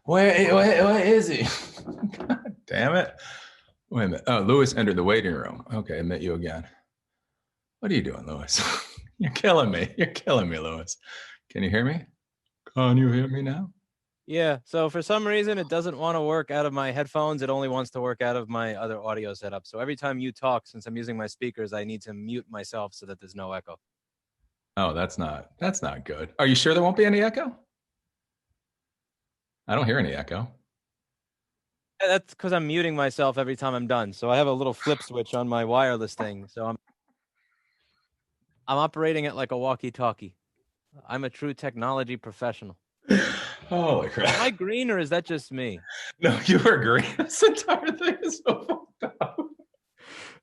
Where is he? God damn it. Wait a minute. Oh, Lewis entered the waiting room. Okay, I met you again. What are you doing, Lewis? You're killing me. You're killing me, Lewis. Can you hear me? Can you hear me now? Yeah, so for some reason it doesn't want to work out of my headphones. It only wants to work out of my other audio setup. So every time you talk, since I'm using my speakers, I need to mute myself so that there's no echo. Oh, that's not good. Are you sure there won't be any echo? I don't hear any echo. That's because I'm muting myself every time I'm done. So I have a little flip switch on my wireless thing. So I'm operating it like a walkie-talkie. I'm a true technology professional. Holy crap. Am I green or is that just me? No, you were green. This entire thing is so fucked up.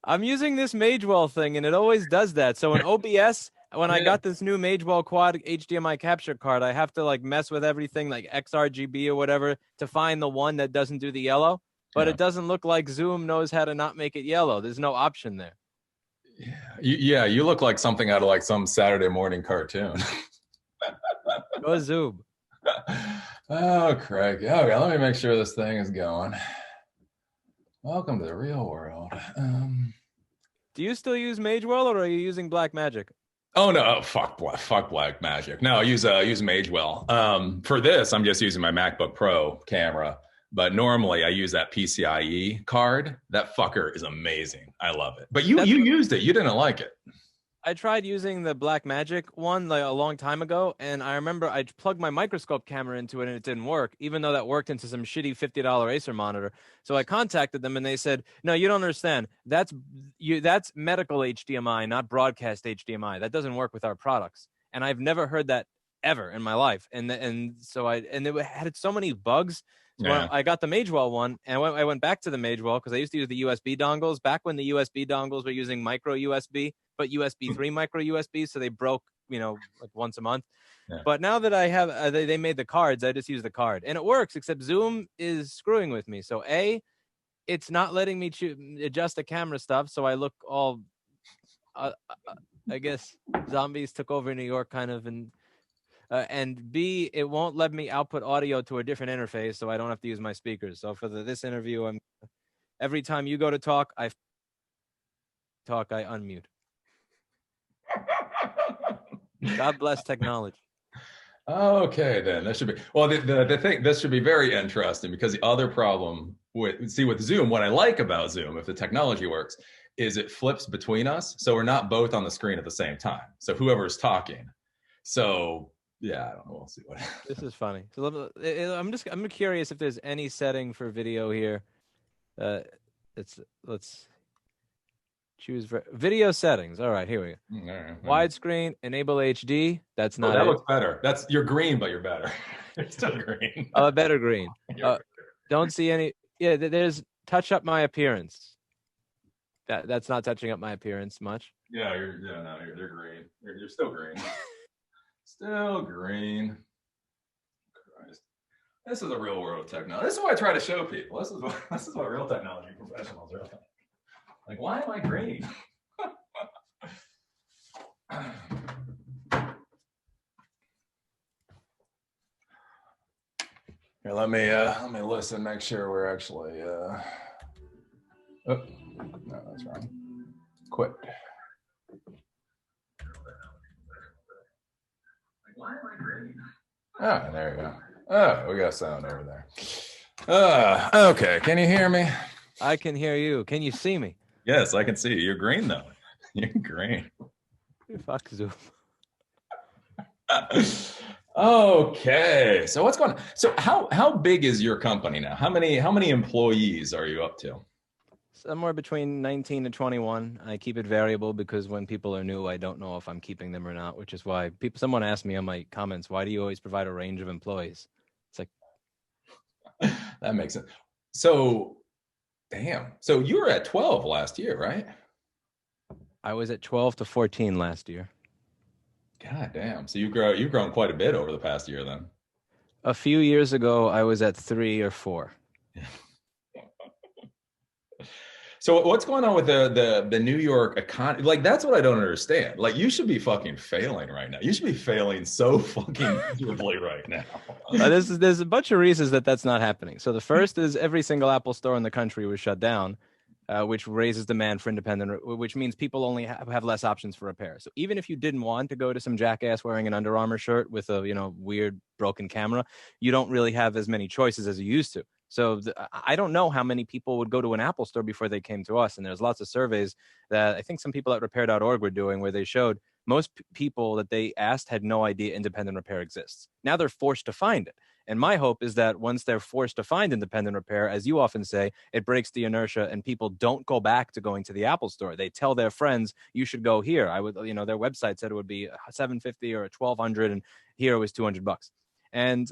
I'm using this Magewell thing and it always does that. So in OBS, when I got this new Magewell quad HDMI capture card, I have to like mess with everything like XRGB or whatever to find the one that doesn't do the yellow. But it doesn't look like Zoom knows how to not make it yellow. There's no option there. Yeah, you look like something out of like some Saturday morning cartoon. Go Zoom. Oh, Craig. Okay, let me make sure this thing is going. Welcome to the real world. Do you still use Magewell or are you using Black Magic? Oh no, fuck Black Magic. No, I use Magewell. For this, I'm just using my MacBook Pro camera. But normally I use that PCIe card. That fucker is amazing. I love it. But you used it. You didn't like it. I tried using the Black Magic one like a long time ago, and I remember I plugged my microscope camera into it and it didn't work, even though that worked into some shitty $50 Acer monitor. So I contacted them and they said, "No, you don't understand. That's medical HDMI, not broadcast HDMI. That doesn't work with our products." And I've never heard that ever in my life. And so it had so many bugs. So when I got the Magewell one, and I went back to the Magewell because I used to use the USB dongles back when the USB dongles were using micro USB, but USB 3 micro USB, so they broke, like once a month. Yeah. But now that I have, they made the cards, I just use the card, and it works. Except Zoom is screwing with me. So it's not letting me adjust the camera stuff, so I look all, I guess, zombies took over New York kind of, and B, it won't let me output audio to a different interface, so I don't have to use my speakers. So for this interview, every time you go to talk, I unmute. God bless technology. Okay, then that should be the thing. This should be very interesting because the other problem with Zoom, what I like about Zoom, if the technology works, is it flips between us, so we're not both on the screen at the same time. So whoever's talking, so. Yeah, I don't know. We'll see what. This is funny. So I'm curious if there's any setting for video here. Let's choose video settings. All right, here we go. Right. Widescreen, enable HD. That's not. That looks better. You're green, but you're better. You're still green. Oh, better green. Don't see any. Yeah, there's touch up my appearance. That's not touching up my appearance much. Yeah, you're green. You're still green. Still green. Christ. This is the real world of technology. This is what I try to show people. This is what real technology professionals are like. Why am I green? Here, let me listen. Make sure we're actually. Oh, no, that's wrong. Quit. Why am I green? Oh, there you go. Oh, we got sound over there. Okay. Can you hear me? I can hear you. Can you see me? Yes, I can see you. You're green though. You're green. Fuck Zoom. Okay. So what's going on? So how big is your company now? How many employees are you up to? Somewhere between 19 and 21. I keep it variable because when people are new, I don't know if I'm keeping them or not, which is why someone asked me on my comments, why do you always provide a range of employees? It's like. That makes sense. So, damn. So you were at 12 last year, right? I was at 12 to 14 last year. God damn. So you've grown quite a bit over the past year then. A few years ago, I was at 3 or 4. So what's going on with the New York economy? Like, that's what I don't understand. Like, you should be fucking failing right now. You should be failing so fucking miserably right now. There's a bunch of reasons that that's not happening. So the first is every single Apple store in the country was shut down, which raises demand for independent, which means people only have less options for repair. So even if you didn't want to go to some jackass wearing an Under Armour shirt with a weird broken camera, you don't really have as many choices as you used to. So I don't know how many people would go to an Apple store before they came to us. And there's lots of surveys that I think some people at repair.org were doing where they showed most people that they asked had no idea independent repair exists. Now they're forced to find it. And my hope is that once they're forced to find independent repair, as you often say, it breaks the inertia and people don't go back to going to the Apple store. They tell their friends, you should go here. I would, their website said it would be $750 or $1,200, and here it was $200. And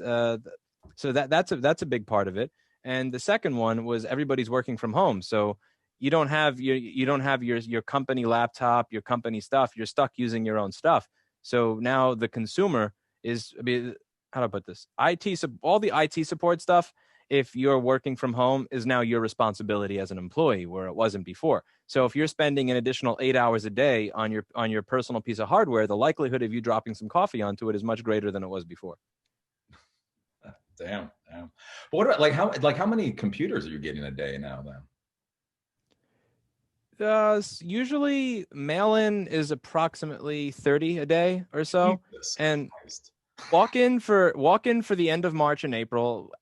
so that's a big part of it. And the second one was everybody's working from home. So you don't have your company laptop, your company stuff. You're stuck using your own stuff. So now the consumer is, how do I put this? All the IT support stuff, if you're working from home, is now your responsibility as an employee, where it wasn't before. So if you're spending an additional 8 hours a day on your personal piece of hardware, the likelihood of you dropping some coffee onto it is much greater than it was before. Damn. But what about how many computers are you getting a day now then? Usually mail-in is approximately 30 a day or so. Jesus And Christ. walk in for the end of March and April,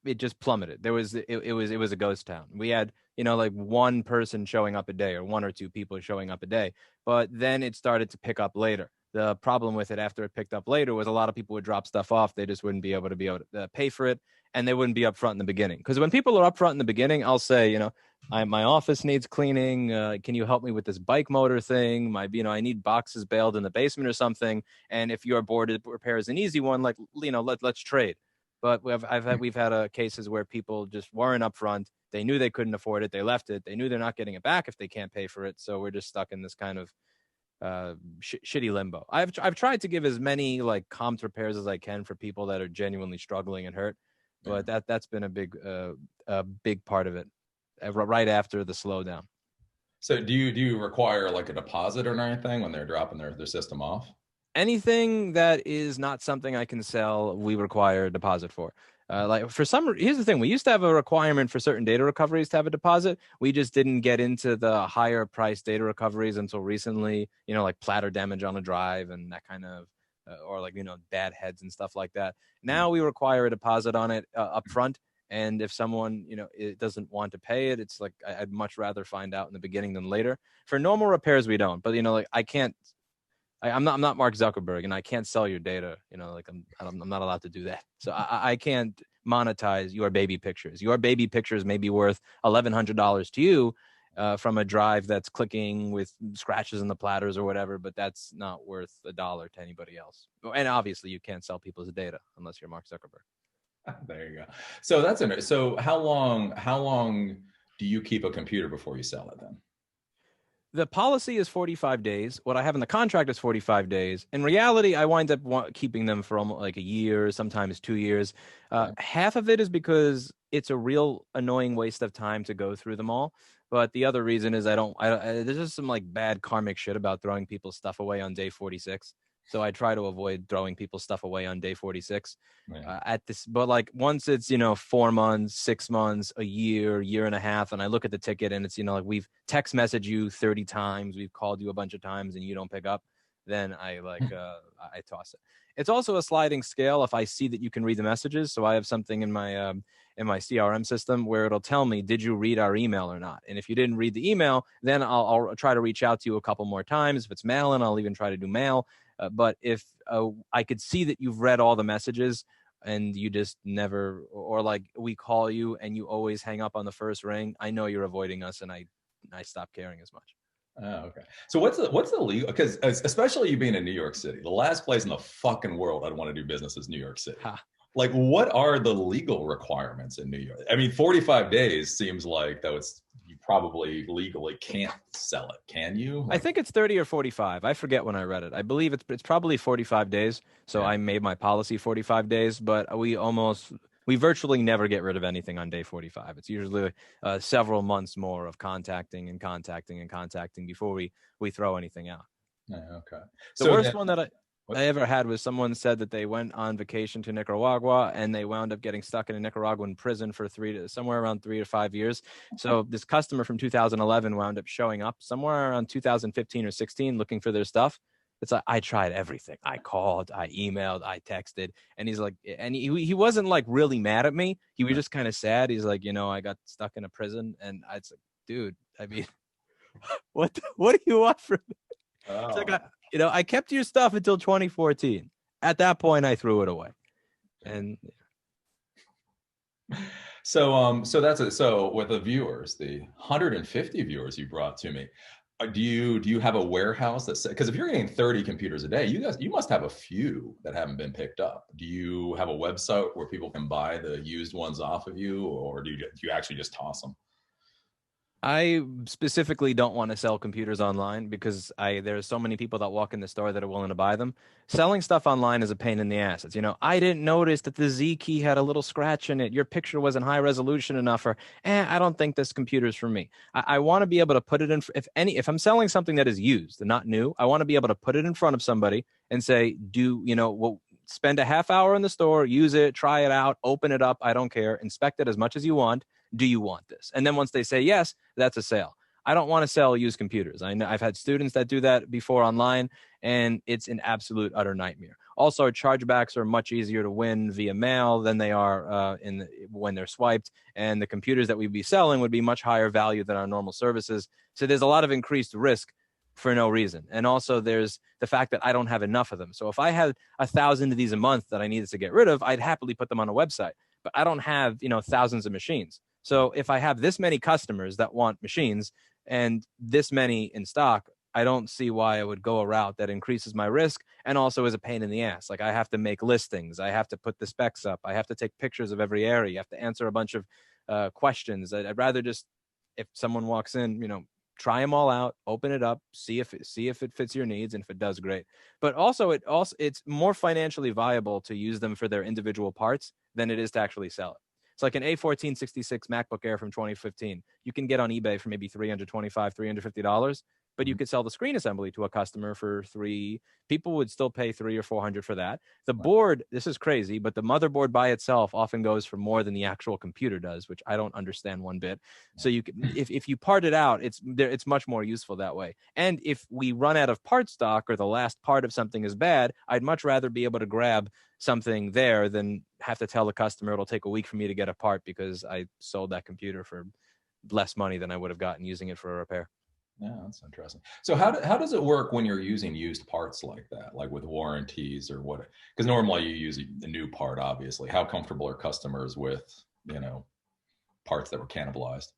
it just plummeted. It was a ghost town. We had, like one person showing up a day or one or two people showing up a day, but then it started to pick up later. The problem with it after it picked up later was a lot of people would drop stuff off. They just wouldn't be able to pay for it, and they wouldn't be upfront in the beginning. Because when people are upfront in the beginning, I'll say, my office needs cleaning. Can you help me with this bike motor thing? I need boxes bailed in the basement or something. And if your board repair is an easy one, like, let's trade. But we've had cases where people just weren't upfront. They knew they couldn't afford it. They left it. They knew they're not getting it back if they can't pay for it. So we're just stuck in this kind of shitty limbo. I've tried to give as many like comped repairs as I can for people that are genuinely struggling and hurt, but that's been a big part of it. Right after the slowdown. So do you require like a deposit or anything when they're dropping their system off? Anything that is not something I can sell, we require a deposit for. Here's the thing: we used to have a requirement for certain data recoveries to have a deposit. We just didn't get into the higher price data recoveries until recently. Like platter damage on a drive and that kind of, or bad heads and stuff like that. Now we require a deposit on it up front. And if someone, it doesn't want to pay it, it's like I'd much rather find out in the beginning than later. For normal repairs, we don't. But I can't. I'm not Mark Zuckerberg, and I can't sell your data. I'm not allowed to do that. So I can't monetize your baby pictures. Your baby pictures may be worth $1,100 to you from a drive that's clicking with scratches in the platters or whatever, but that's not worth $1 to anybody else. And obviously, you can't sell people's data unless you're Mark Zuckerberg. There you go. So that's interesting. So how long do you keep a computer before you sell it then? The policy is 45 days. What I have in the contract is 45 days. In reality, I wind up keeping them for almost like a year, sometimes 2 years. Half of it is because it's a real annoying waste of time to go through them all. But the other reason is there's just some like bad karmic shit about throwing people's stuff away on day 46. So I try to avoid throwing people's stuff away on day 46 but like once it's, 4 months, 6 months, a year and a half. And I look at the ticket and it's, like we've text messaged you 30 times. We've called you a bunch of times and you don't pick up. Then I I toss it. It's also a sliding scale. If I see that you can read the messages. So I have something in my CRM system where it'll tell me, did you read our email or not? And if you didn't read the email, then I'll try to reach out to you a couple more times. If it's mail-in, I'll even try to do mail. But if I could see that you've read all the messages and you just never, or like we call you and you always hang up on the first ring, I know you're avoiding us, and I stop caring as much. Oh, okay. So what's the legal? Because especially you being in New York City, the last place in the fucking world I'd want to do business is New York City. Like, what are the legal requirements in New York? I mean, 45 days seems like you probably legally can't sell it. Can you? I think it's 30 or 45. I forget when I read it. I believe it's probably 45 days. So I made my policy 45 days, but we almost We virtually never get rid of anything on day 45. It's usually several months more of contacting and contacting and contacting before we throw anything out. Yeah, okay. The So worst then, one that I ever had was someone said that they went on vacation to Nicaragua and they wound up getting stuck in a Nicaraguan prison for somewhere around 3 to 5 years. So this customer from 2011 wound up showing up somewhere around 2015 or 16 looking for their stuff. It's like, I tried everything. I called, I emailed, I texted, and he's like, and he wasn't like really mad at me. He was just kind of sad. He's like, I got stuck in a prison, and I was like, dude, I mean, what do you want from me? It's like, oh, I kept your stuff until 2014. At that point, I threw it away. And so that's it. So with the viewers, the 150 viewers you brought to me, do you have a warehouse that's, because if you're getting 30 computers a day, you must have a few that haven't been picked up. Do you have a website where people can buy the used ones off of you, or do you actually just toss them? I specifically don't want to sell computers online because there's so many people that walk in the store that are willing to buy them. Selling stuff online is a pain in the ass. It's, I didn't notice that the Z key had a little scratch in it. Your picture wasn't high resolution enough, or I don't think this computer's for me. I want to be able to put it in. If I'm selling something that is used and not new, I want to be able to put it in front of somebody and say, spend a half hour in the store, use it, try it out, open it up. I don't care. Inspect it as much as you want. Do you want this? And then once they say yes, that's a sale. I don't want to sell used computers. I know I've had students that do that before online, and it's an absolute utter nightmare. Also, chargebacks are much easier to win via mail than they are when they're swiped, and the computers that we'd be selling would be much higher value than our normal services. So there's a lot of increased risk for no reason. And also there's the fact that I don't have enough of them. So if I had 1,000 of these a month that I needed to get rid of, I'd happily put them on a website. But I don't have, thousands of machines. So if I have this many customers that want machines and this many in stock, I don't see why I would go a route that increases my risk and also is a pain in the ass. Like, I have to make listings. I have to put the specs up. I have to take pictures of every area. You have to answer a bunch of questions. I'd rather just, if someone walks in, try them all out, open it up, see if it fits your needs, and if it does, great. But also it's more financially viable to use them for their individual parts than it is to actually sell it. It's like an A1466 MacBook Air from 2015. You can get on eBay for maybe $325, $350, but you could sell the screen assembly to a customer for $300. People would still pay $300 or $400 for that. The board, this is crazy, but the motherboard by itself often goes for more than the actual computer does, which I don't understand one bit. So you can, if you part it out, it's much more useful that way. And if we run out of part stock or the last part of something is bad, I'd much rather be able to grab something there than have to tell the customer it'll take a week for me to get a part because I sold that computer for less money than I would have gotten using it for a repair. Yeah, that's interesting. So how does it work when you're using used parts like that, like with warranties or what? Because normally you use a new part, obviously. How comfortable are customers with, parts that were cannibalized?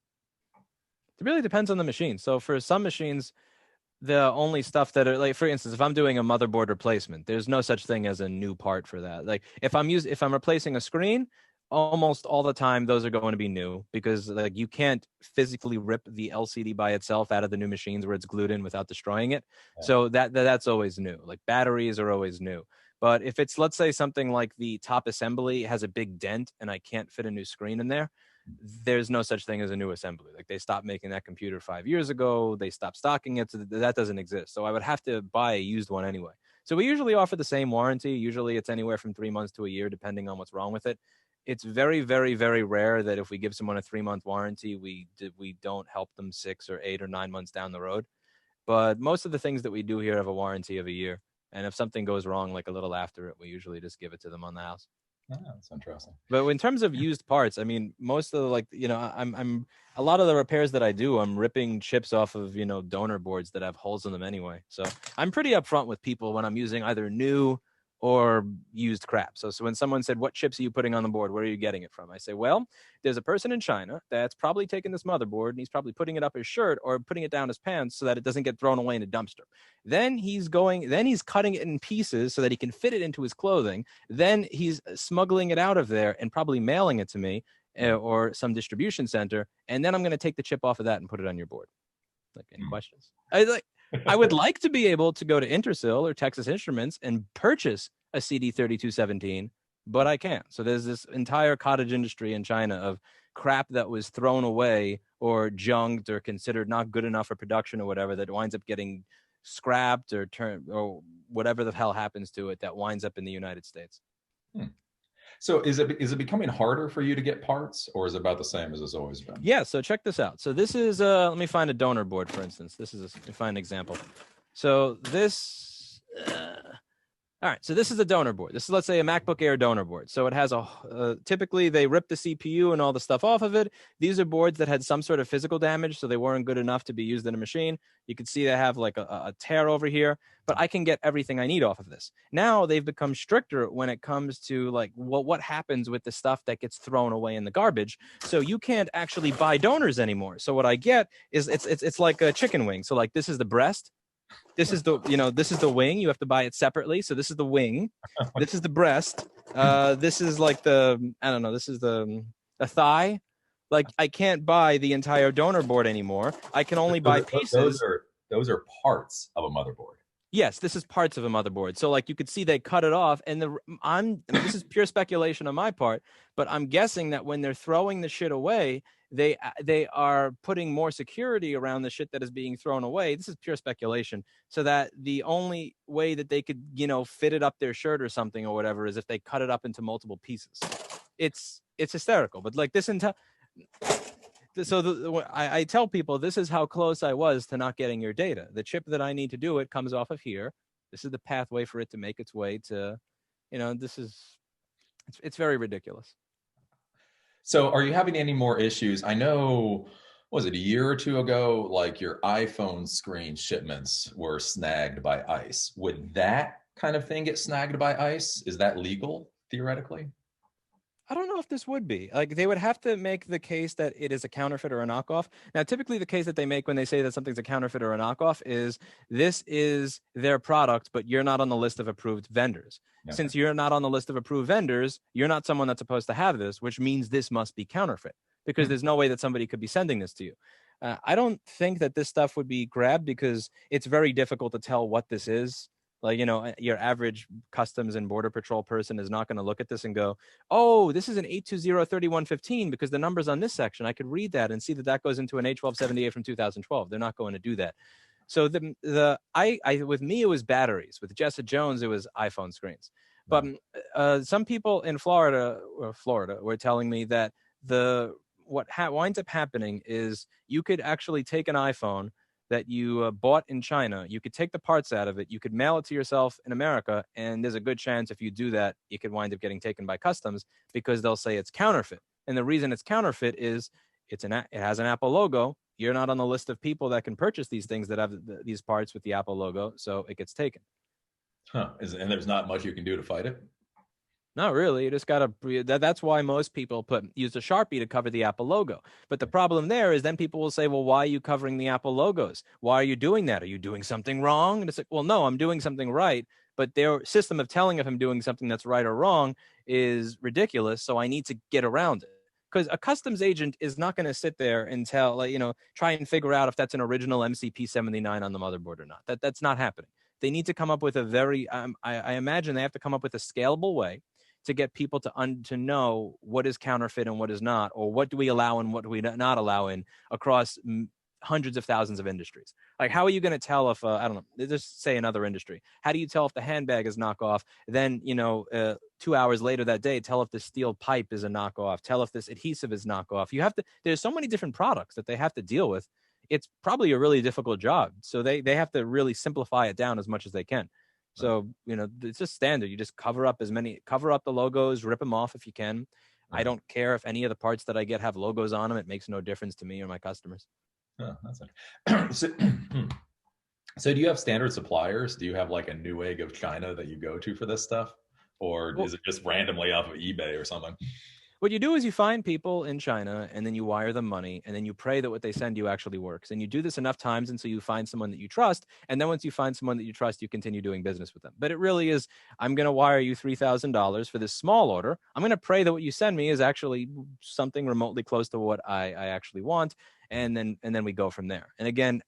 It really depends on the machine. So for some machines, the only stuff that are, like, for instance, if I'm doing a motherboard replacement, there's no such thing as a new part for that. Like if I'm replacing a screen, almost all the time those are going to be new because like you can't physically rip the LCD by itself out of the new machines where it's glued in without destroying it. Yeah. So that's always new. Like batteries are always new. But if it's, let's say, something like the top assembly has a big dent and I can't fit a new screen in there, there's no such thing as a new assembly. Like they stopped making that computer 5 years ago. They stopped stocking it. So that doesn't exist. So I would have to buy a used one anyway. So we usually offer the same warranty. Usually it's anywhere from 3 months to a year, depending on what's wrong with it. It's very, very, very rare that if we give someone a 3-month warranty, we don't help them 6 or 8 or 9 months down the road. But most of the things that we do here have a warranty of a year. And if something goes wrong, like a little after it, we usually just give it to them on the house. Oh, that's interesting. But in terms of used parts, I mean, most of the, I'm a lot of the repairs that I do, I'm ripping chips off of, donor boards that have holes in them anyway. So I'm pretty upfront with people when I'm using either new or used crap. So when someone said, what chips are you putting on the board? Where are you getting it from? I say, well, there's a person in China that's probably taking this motherboard and he's probably putting it up his shirt or putting it down his pants so that it doesn't get thrown away in a dumpster. Then he's cutting it in pieces so that he can fit it into his clothing. Then he's smuggling it out of there and probably mailing it to me or some distribution center. And then I'm going to take the chip off of that and put it on your board. Like, any questions? I would like to be able to go to Intersil or Texas Instruments and purchase a CD3217 but I can't. So there's this entire cottage industry in China of crap that was thrown away or junked or considered not good enough for production or whatever that winds up getting scrapped or turned or whatever the hell happens to it that winds up in the United States. Hmm. So is it becoming harder for you to get parts, or is it about the same as it's always been? Yeah, so check this out. So this is let me find a donor board, for instance. Let me find an example. So this all right, so this is a donor board. This is, let's say, a MacBook Air donor board. So it has typically they rip the CPU and all the stuff off of it. These are boards that had some sort of physical damage, so they weren't good enough to be used in a machine. You can see they have like a tear over here, but I can get everything I need off of this. Now they've become stricter when it comes to like what happens with the stuff that gets thrown away in the garbage. So you can't actually buy donors anymore. So what I get is it's like a chicken wing. So like this is the breast. This is the wing. You have to buy it separately. So this is the wing. This is the breast. This is like this is the thigh. Like I can't buy the entire donor board anymore. I can only buy pieces. Those are parts of a motherboard. Yes, this is parts of a motherboard. So like you could see they cut it off, and this is pure speculation on my part, but I'm guessing that when they're throwing the shit away, they are putting more security around the shit that is being thrown away. This is pure speculation, so that the only way that they could fit it up their shirt or something or whatever is if they cut it up into multiple pieces. It's hysterical, but like this entire. So I tell people this is how close I was to not getting your data. The chip that I need to do it comes off of here. This is the pathway for it to make its way to, it's very ridiculous. So are you having any more issues? I know, was it a year or two ago, like your iPhone screen shipments were snagged by ICE. Would that kind of thing get snagged by ICE? Is that legal theoretically? I don't know if this would be. Like, they would have to make the case that it is a counterfeit or a knockoff. Now, typically the case that they make when they say that something's a counterfeit or a knockoff is this is their product, but you're not on the list of approved vendors. Okay. Since you're not on the list of approved vendors, you're not someone that's supposed to have this, which means this must be counterfeit because there's no way that somebody could be sending this to you. I don't think that this stuff would be grabbed because it's very difficult to tell what this is. Like, your average customs and border patrol person is not going to look at this and go, oh, this is an 820-3115 because the number's on this section. I could read that and see that goes into an A1278 from 2012. They're not going to do that. So with me, it was batteries. With Jessa Jones, it was iPhone screens. But some people in Florida were telling me that what winds up happening is you could actually take an iPhone that you bought in China, you could take the parts out of it, you could mail it to yourself in America, and there's a good chance if you do that, it could wind up getting taken by customs because they'll say it's counterfeit. And the reason it's counterfeit is it has an Apple logo. You're not on the list of people that can purchase these things that have these parts with the Apple logo, so it gets taken. And there's not much you can do to fight it? Not really. You just gotta. That's why most people use a Sharpie to cover the Apple logo. But the problem there is then people will say, "Well, why are you covering the Apple logos? Why are you doing that? Are you doing something wrong?" And it's like, "Well, no, I'm doing something right." But their system of telling if I'm doing something that's right or wrong is ridiculous. So I need to get around it because a customs agent is not going to sit there and try and figure out if that's an original MCP79 on the motherboard or not. That's not happening. They need to come up with I imagine they have to come up with a scalable way to get people to know what is counterfeit and what is not, or what do we allow and what do we not allow in across hundreds of thousands of industries. Like, how are you going to tell if, I don't know, just say another industry. How do you tell if the handbag is knockoff? Then, 2 hours later that day, tell if the steel pipe is a knockoff, tell if this adhesive is knockoff. There's so many different products that they have to deal with. It's probably a really difficult job. So they have to really simplify it down as much as they can. So, it's just standard. You just cover up the logos, rip them off if you can. I don't care if any of the parts that I get have logos on them. It makes no difference to me or my customers. Oh, that's okay. So do you have standard suppliers? Do you have like a Newegg of China that you go to for this stuff? Or is it just randomly off of eBay or something? What you do is you find people in China and then you wire them money and then you pray that what they send you actually works. And you do this enough times until you find someone that you trust. And then once you find someone that you trust, you continue doing business with them. But it really is, I'm going to wire you $3,000 for this small order. I'm going to pray that what you send me is actually something remotely close to what I actually want. And then we go from there. And again,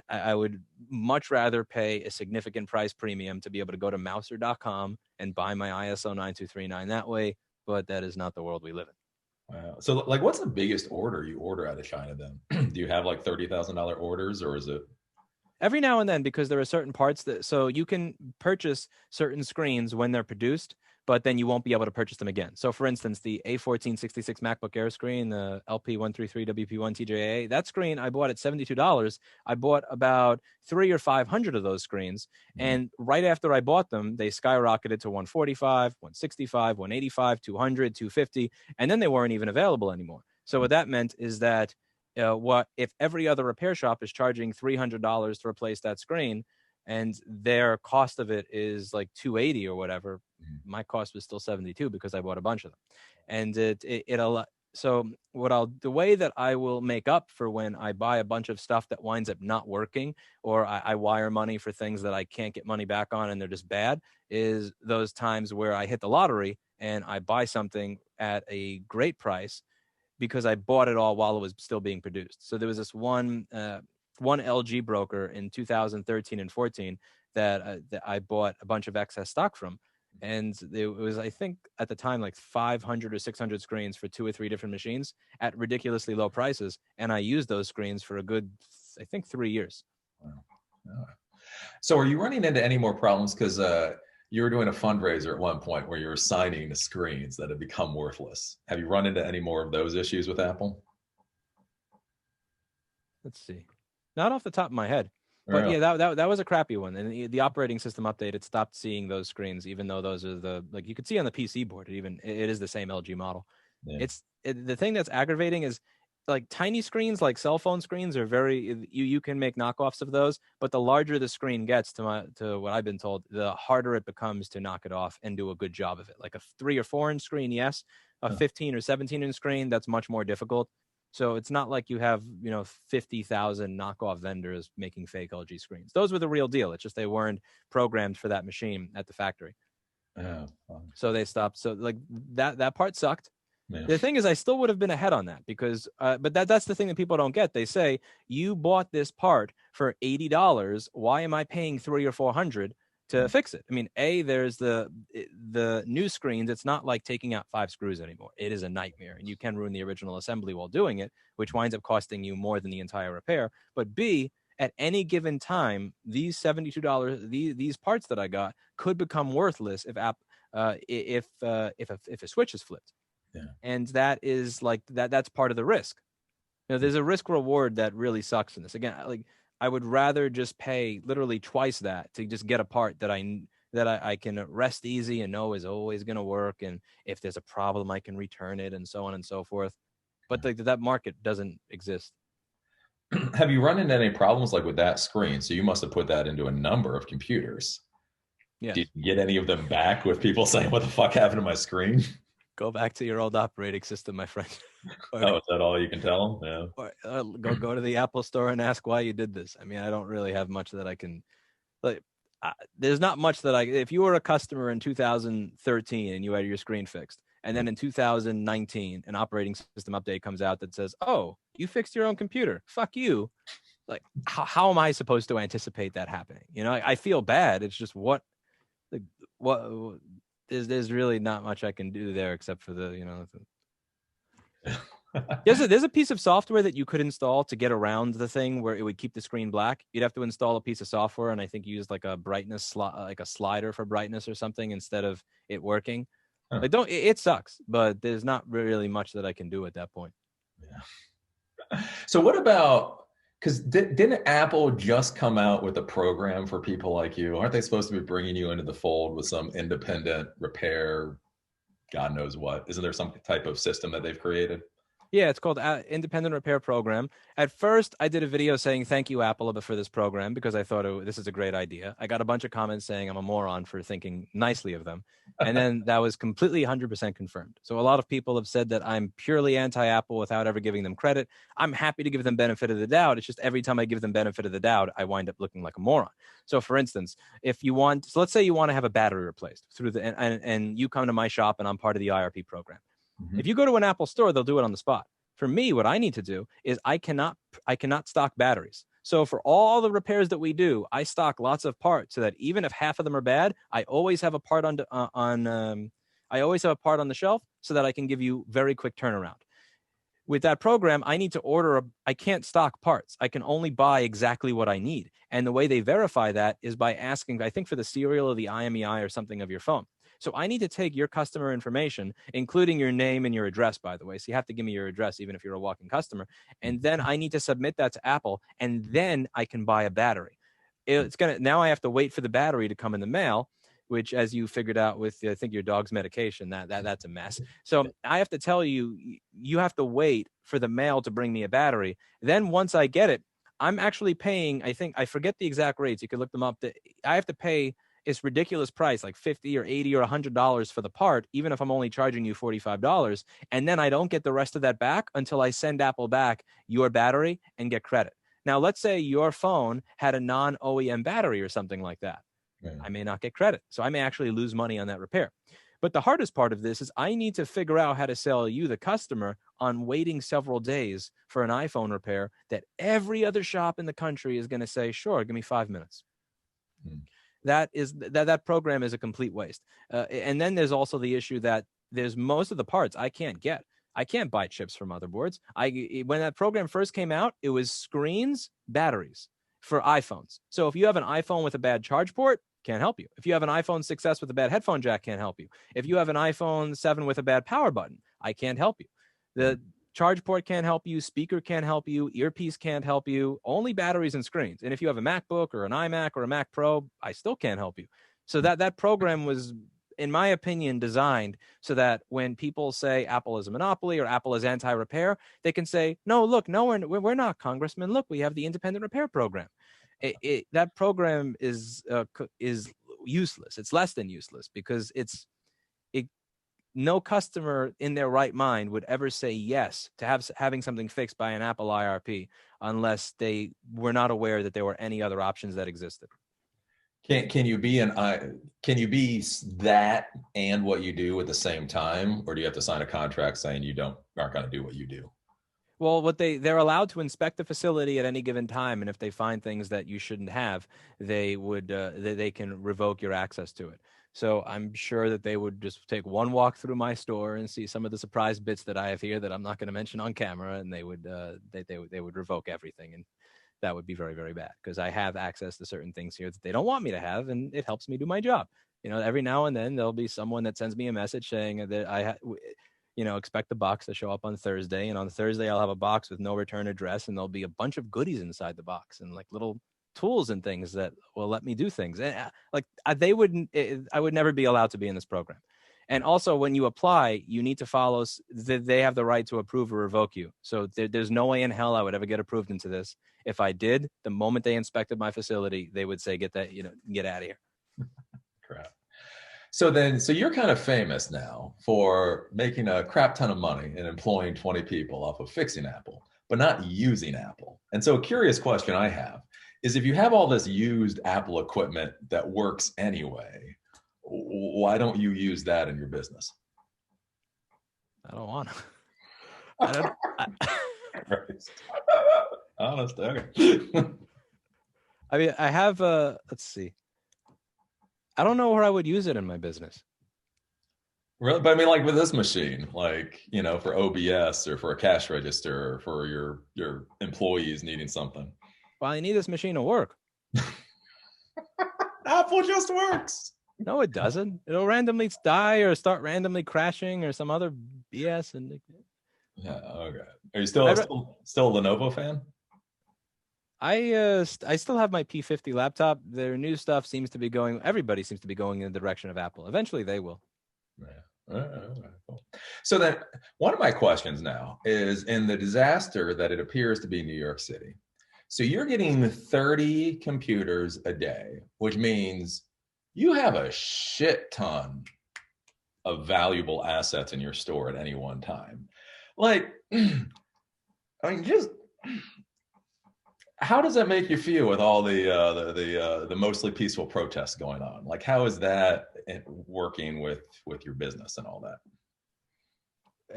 I would much rather pay a significant price premium to be able to go to mouser.com and buy my ISO 9239 that way, but that is not the world we live in. Wow. So like, what's the biggest order you order out of China then? Do you have like $30,000 orders, or is it? Every now and then, because there are certain parts that, so you can purchase certain screens when they're produced, but then you won't be able to purchase them again. So for instance, the A1466 MacBook Air screen, the LP133WP1 TJA, that screen I bought at $72. I bought about 300 or 500 of those screens. And right after I bought them, they skyrocketed to 145, 165, 185, 200, 250, and then they weren't even available anymore. So what that meant is that what if every other repair shop is charging $300 to replace that screen, and their cost of it is like $280 or whatever, my cost was still $72 because I bought a bunch of them. And so the way that I will make up for when I buy a bunch of stuff that winds up not working, or I wire money for things that I can't get money back on and they're just bad, is those times where I hit the lottery and I buy something at a great price because I bought it all while it was still being produced. So there was this one LG broker in 2013 and 14 that I bought a bunch of excess stock from. And it was, I think at the time, like 500 or 600 screens for 2 or 3 different machines at ridiculously low prices. And I used those screens for a good, I think, 3 years. Wow. So are you running into any more problems? Because you were doing a fundraiser at one point where you were signing the screens that had become worthless. Have you run into any more of those issues with Apple? Let's see. Not off the top of my head. But Really? yeah, that was a crappy one. And the operating system update, it stopped seeing those screens, even though those are like you could see on the PC board. It is the same LG model. Yeah. The thing that's aggravating is like tiny screens, like cell phone screens, are very you can make knockoffs of those. But the larger the screen gets, to what I've been told, the harder it becomes to knock it off and do a good job of it. Like a 3 or 4 inch screen, yes. A 15 or 17 inch screen, that's much more difficult. So it's not like you have, 50,000 knockoff vendors making fake LG screens. Those were the real deal. It's just they weren't programmed for that machine at the factory. Yeah. So they stopped. So like that part sucked. Yeah. The thing is, I still would have been ahead on that because, but that's the thing that people don't get. They say, you bought this part for $80. Why am I paying 300 or 400 to fix it? I mean, there's the new screens. It's not like taking out 5 screws anymore. It is a nightmare, and you can ruin the original assembly while doing it, which winds up costing you more than the entire repair. But B, at any given time, these $72, these parts that I got could become worthless if a switch is flipped. Yeah. And that is like that's part of the risk. There's a risk reward that really sucks in this. Again, like I would rather just pay literally twice that to just get a part that I can rest easy and know is always going to work. And if there's a problem, I can return it and so on and so forth. But that market doesn't exist. Have you run into any problems like with that screen? So you must have put that into a number of computers. Yes. Did you get any of them back with people saying, "What the fuck happened to my screen"? Go back to your old operating system, my friend. Oh, is that all you can tell them? Yeah. Or go to the Apple store and ask why you did this. I mean, I don't really have much that I can. Like, there's not much that if you were a customer in 2013 and you had your screen fixed, and then in 2019 an operating system update comes out that says, "Oh, you fixed your own computer. Fuck you." Like, how am I supposed to anticipate that happening? I feel bad. It's just what. There's really not much I can do there except for there's a piece of software that you could install to get around the thing where it would keep the screen black. You'd have to install a piece of software, and I think you used like a brightness like a slider for brightness or something instead of it working. Like it sucks, but there's not really much that I can do at that point. Yeah. So what about, because didn't Apple just come out with a program for people like you? Aren't they supposed to be bringing you into the fold with some independent repair, God knows what? Isn't there some type of system that they've created? Yeah, it's called Independent Repair Program. At first, I did a video saying thank you, Apple, for this program because I thought this is a great idea. I got a bunch of comments saying I'm a moron for thinking nicely of them. And then that was completely 100% confirmed. So a lot of people have said that I'm purely anti-Apple without ever giving them credit. I'm happy to give them benefit of the doubt. It's just every time I give them benefit of the doubt, I wind up looking like a moron. So for instance, let's say you want to have a battery replaced and you come to my shop and I'm part of the IRP program. Mm-hmm. If you go to an Apple store, they'll do it on the spot. For me, what I need to do is I cannot stock batteries. So for all the repairs that we do, I stock lots of parts so that even if half of them are bad, I always have a part I always have a part on the shelf so that I can give you very quick turnaround. With that program, I need to I can't stock parts. I can only buy exactly what I need. And the way they verify that is by asking, I think for the serial or the IMEI or something of your phone. So I need to take your customer information, including your name and your address, by the way. So you have to give me your address, even if you're a walking customer. And then I need to submit that to Apple, and then I can buy a battery. Now I have to wait for the battery to come in the mail, which, as you figured out with, I think, your dog's medication, that's a mess. So I have to tell you, you have to wait for the mail to bring me a battery. Then once I get it, I'm actually paying, I forget the exact rates. You could look them up. I have to pay this ridiculous price, like $50 or $80 or $100 for the part, even if I'm only charging you $45. And then I don't get the rest of that back until I send Apple back your battery and get credit. Now, let's say your phone had a non-OEM battery or something like that. I may not get credit. So I may actually lose money on that repair. But the hardest part of this is I need to figure out how to sell you, the customer, on waiting several days for an iPhone repair that every other shop in the country is going to say, sure, give me 5 minutes. That program is a complete waste. And then there's also the issue that there's most of the parts I can't get. I can't buy chips for motherboards. When that program first came out, it was screens, batteries for iPhones. So if you have an iPhone with a bad charge port, can't help you. If you have an iPhone 6S with a bad headphone jack, can't help you. If you have an iPhone 7 with a bad power button, I can't help you. The charge port can't help you. Speaker can't help you. Earpiece can't help you. Only batteries and screens. And if you have a MacBook or an iMac or a Mac Pro, I still can't help you. So that program was, in my opinion, designed so that when people say Apple is a monopoly or Apple is anti-repair, they can say, no, look, no, we're not, Congressman. Look, we have the independent repair program. That program is useless. It's less than useless because no customer in their right mind would ever say yes to having something fixed by an Apple IRP unless they were not aware that there were any other options that existed. Can you be that and what you do at the same time, or do you have to sign a contract saying you aren't going to do what you do? Well, they're allowed to inspect the facility at any given time, and if they find things that you shouldn't have, they can revoke your access to it. So I'm sure that they would just take one walk through my store and see some of the surprise bits that I have here that I'm not going to mention on camera, and they would revoke everything, and that would be very, very bad because I have access to certain things here that they don't want me to have, and it helps me do my job. Every now and then there'll be someone that sends me a message saying that expect the box to show up on Thursday. And on Thursday, I'll have a box with no return address, and there'll be a bunch of goodies inside the box and like little tools and things that will let me do things. And I would never be allowed to be in this program. And also, when you apply, you need to follow. They have the right to approve or revoke you. So there's no way in hell I would ever get approved into this. If I did, the moment they inspected my facility, they would say, get out of here. Crap. So you're kind of famous now for making a crap ton of money and employing 20 people off of fixing Apple, but not using Apple. And so a curious question I have is, if you have all this used Apple equipment that works anyway, why don't you use that in your business? I don't want to. Honest, okay. I mean, I have let's see. I don't know where I would use it in my business. Really? But I mean, like with this machine, for OBS or for a cash register or for your employees needing something. Well, I need this machine to work. Apple just works. No, it doesn't. It'll randomly die or start randomly crashing or some other BS. And yeah, okay. Are you still a Lenovo fan? I still have my P50 laptop. Their new stuff everybody seems to be going in the direction of Apple. Eventually they will. Yeah. Cool. So then one of my questions now is, in the disaster that it appears to be New York City. So you're getting 30 computers a day, which means you have a shit ton of valuable assets in your store at any one time. How does that make you feel with all the mostly peaceful protests going on? Like, how is that working with your business and all that?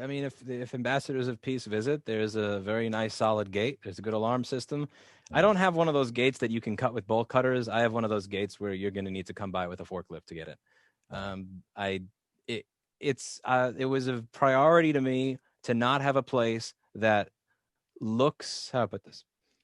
I mean, if ambassadors of peace visit, there's a very nice solid gate. There's a good alarm system. I don't have one of those gates that you can cut with bolt cutters. I have one of those gates where you're going to need to come by with a forklift to get in. I it it was a priority to me to not have a place that looks, how do I put this?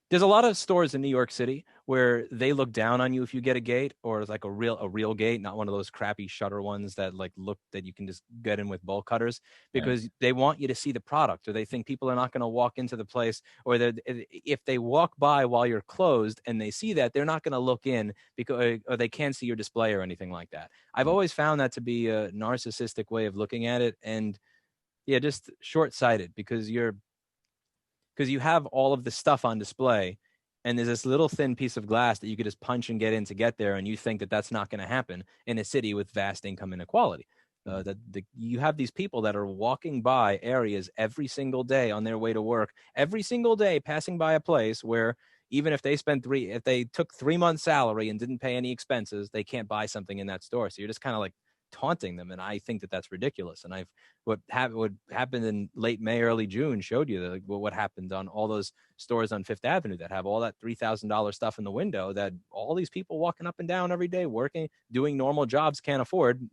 There's a lot of stores in New York City where they look down on you if you get a gate, or it's like a real gate, not one of those crappy shutter ones that like look that you can just get in with bolt cutters, because they want you to see the product, or they think people are not going to walk into the place, or that if they walk by while you're closed and they see that, they're not going to look in because or they can't see your display or anything like that. I've always found that to be a narcissistic way of looking at it, and yeah, just short-sighted, because you have all of the stuff on display, and there's this little thin piece of glass that you could just punch and get in to get there, and you think that that's not going to happen in a city with vast income inequality. You have these people that are walking by areas every single day on their way to work, every single day passing by a place where even if they if they took 3 months salary and didn't pay any expenses, they can't buy something in that store. So you're just kind of like taunting them, and I think that that's ridiculous. And what happened in late May, early June showed you what happened on all those stores on Fifth Avenue that have all that $3,000 stuff in the window that all these people walking up and down every day, working, doing normal jobs can't afford.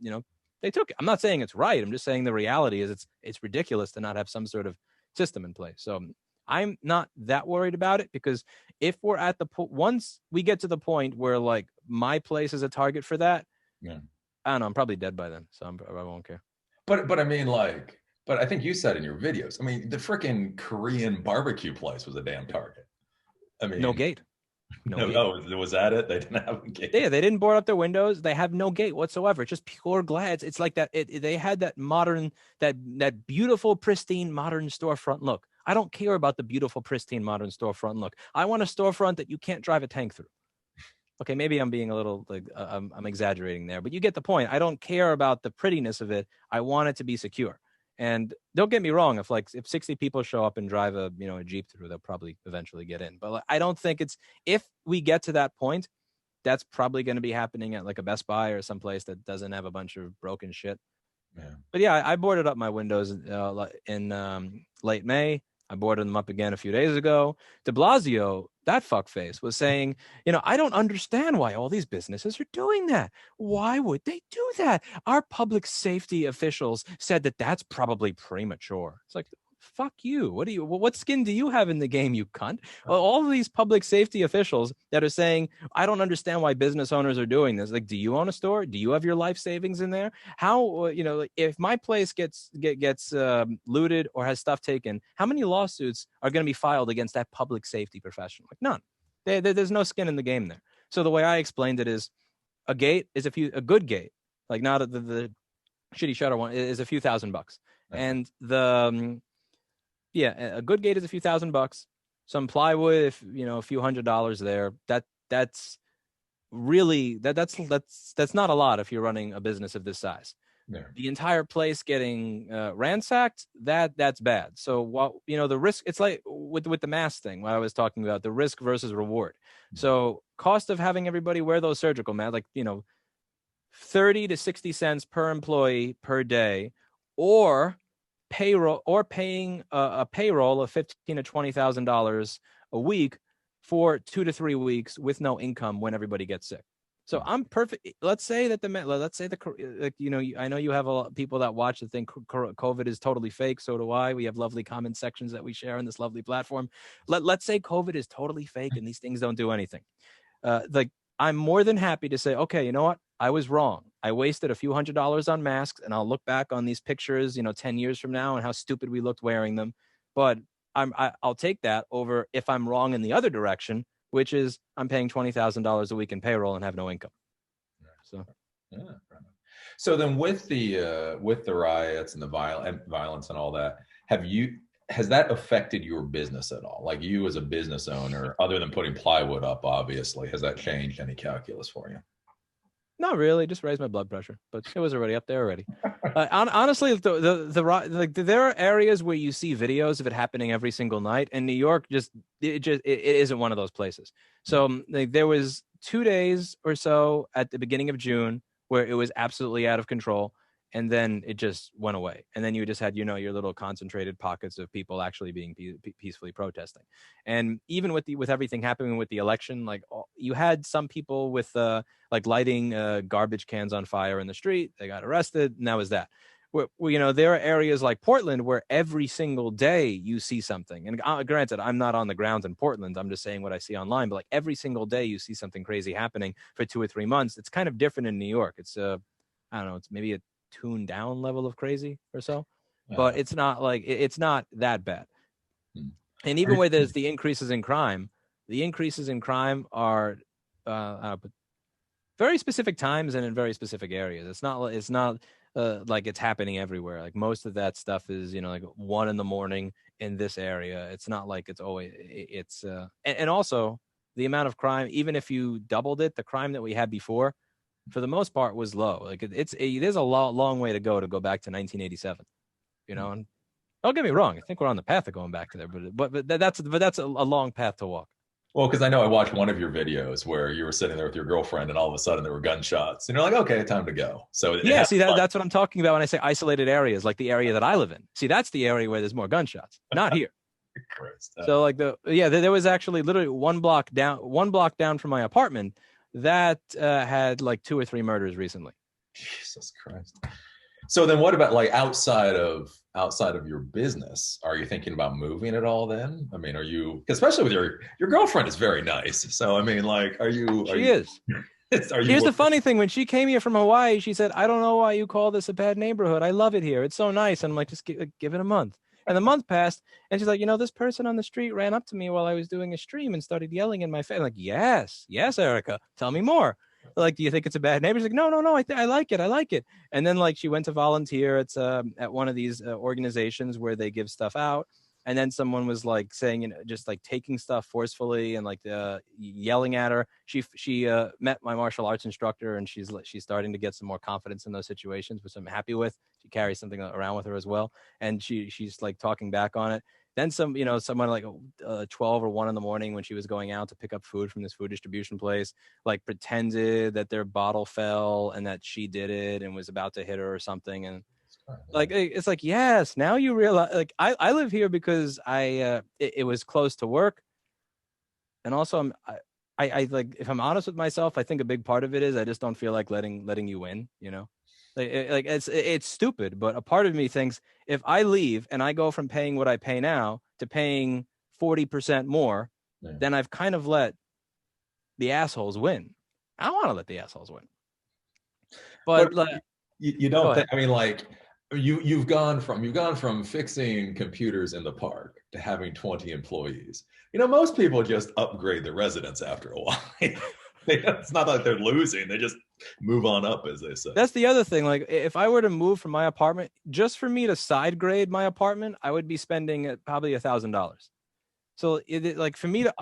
They took it. I'm not saying it's right. I'm just saying the reality is it's ridiculous to not have some sort of system in place. So I'm not that worried about it, because if we're at once we get to the point where like my place is a target for that, I don't know, I'm probably dead by then, so I won't care. But I mean, like, but I think you said in your videos, I mean, the freaking Korean barbecue place was a damn target. I mean, no gate. No, was that it? They didn't have a gate. Yeah, they didn't board up their windows. They have no gate whatsoever. It's just pure glass. It's like that. They had that modern, that beautiful, pristine, modern storefront look. I don't care about the beautiful, pristine, modern storefront look. I want a storefront that you can't drive a tank through. Okay, maybe I'm being a little like I'm exaggerating there, but you get the point. I don't care about the prettiness of it. I want it to be secure. And don't get me wrong, if 60 people show up and drive a Jeep through, they'll probably eventually get in. But I don't think if we get to that point, that's probably going to be happening at like a Best Buy or someplace that doesn't have a bunch of broken shit. Yeah. But yeah, I boarded up my windows in late May. I boarded them up again a few days ago. De Blasio, that fuckface, was saying, I don't understand why all these businesses are doing that. Why would they do that? Our public safety officials said that that's probably premature. It's like, fuck you. What skin do you have in the game, you cunt? Well, all of these public safety officials that are saying, I don't understand why business owners are doing this. Like, do you own a store? Do you have your life savings in there? How, if my place gets looted or has stuff taken, how many lawsuits are going to be filed against that public safety professional? Like, none. There's no skin in the game there. So the way I explained it is, a gate is a good gate, like not the shitty shutter one, is a few $1,000. Okay. And a good gate is a few $1,000. Some plywood, a few $100s there. That's really that's not a lot if you're running a business of this size. Yeah. The entire place getting ransacked, that's bad. So the risk, it's like with the mask thing, what I was talking about, the risk versus reward. Mm-hmm. So cost of having everybody wear those surgical masks, 30 to 60 cents per employee per day, or payroll, or paying a payroll of $15,000 to $20,000 a week for 2 to 3 weeks with no income when everybody gets sick. So I'm perfect. Let's say that I know you have a lot of people that watch that think COVID is totally fake. So do I. We have lovely comment sections that we share on this lovely platform. Let's say COVID is totally fake and these things don't do anything. I'm more than happy to say, okay, you know what? I was wrong. I wasted a few $100s on masks, and I'll look back on these pictures, 10 years from now, and how stupid we looked wearing them. But I'll take that over if I'm wrong in the other direction, which is I'm paying $20,000 a week in payroll and have no income. So, yeah. So then, with the riots and the violence and all that, has that affected your business at all? Like, you as a business owner, other than putting plywood up, obviously, has that changed any calculus for you? Not really, just raised my blood pressure, but it was already up there already. Honestly, there are areas where you see videos of it happening every single night, and New York it isn't one of those places. So there was 2 days or so at the beginning of June where it was absolutely out of control, and then it just went away. And then you just had, your little concentrated pockets of people actually being peacefully protesting. And even with everything happening with the election, like you had some people with like lighting garbage cans on fire in the street. They got arrested, and that was that. There are areas like Portland where every single day you see something. And granted, I'm not on the ground in Portland. I'm just saying what I see online. But like every single day you see something crazy happening for 2 or 3 months. It's kind of different in New York. It's I don't know. It's maybe a tuned down level of crazy or so, but it's not like it's not that bad. And even where there's the increases in crime are very specific times and in very specific areas. It's not like it's happening everywhere. Like most of that stuff is, like 1 a.m. in this area. It's not like it's always, and also the amount of crime, even if you doubled it, the crime that we had before, for the most part, was low. Like there's a long way to go back to 1987, and don't get me wrong. I think we're on the path of going back to there, but that's a long path to walk. Well, because I know I watched one of your videos where you were sitting there with your girlfriend and all of a sudden there were gunshots and you're like, okay, time to go. So yeah, see, that's what I'm talking about when I say isolated areas, like the area that I live in. See, that's the area where there's more gunshots, not here. So like there was actually literally one block down from my apartment that had like 2 or 3 murders recently. Jesus Christ. So then what about like outside of your business? Are you thinking about moving at all then? I mean, are you, especially with your girlfriend is very nice. So I mean, like, She is. Here's the funny thing. When she came here from Hawaii, she said, I don't know why you call this a bad neighborhood. I love it here. It's so nice. And I'm like, just give it a month. And the month passed, and she's like, this person on the street ran up to me while I was doing a stream and started yelling in my face. I'm like, yes, Erica, tell me more. Like, do you think it's a bad neighbor? She's like, no, I like it. And then like she went to volunteer at one of these organizations where they give stuff out. And then someone was like saying, just like taking stuff forcefully and like yelling at her. She met my martial arts instructor, and she's starting to get some more confidence in those situations, which I'm happy with. She carries something around with her as well, and she's like talking back on it. Then someone like 12 or 1 a.m. when she was going out to pick up food from this food distribution place, like pretended that their bottle fell and that she did it and was about to hit her or something. And like, it's like, yes, now you realize, like, I live here because it was close to work. And also I like, if I'm honest with myself, I think a big part of it is I just don't feel like letting you win, Like it's stupid, but a part of me thinks if I leave and I go from paying what I pay now to paying 40% more, then I've kind of let the assholes win. I want to let the assholes win. But like, you don't think, I mean, like you've gone from fixing computers in the park to having 20 employees. Most people just upgrade the residence after a while. It's not like they're losing. They just move on up, as they say. That's the other thing. Like, if I were to move from my apartment, just for me to side grade my apartment, I would be spending probably $1,000. So like for me to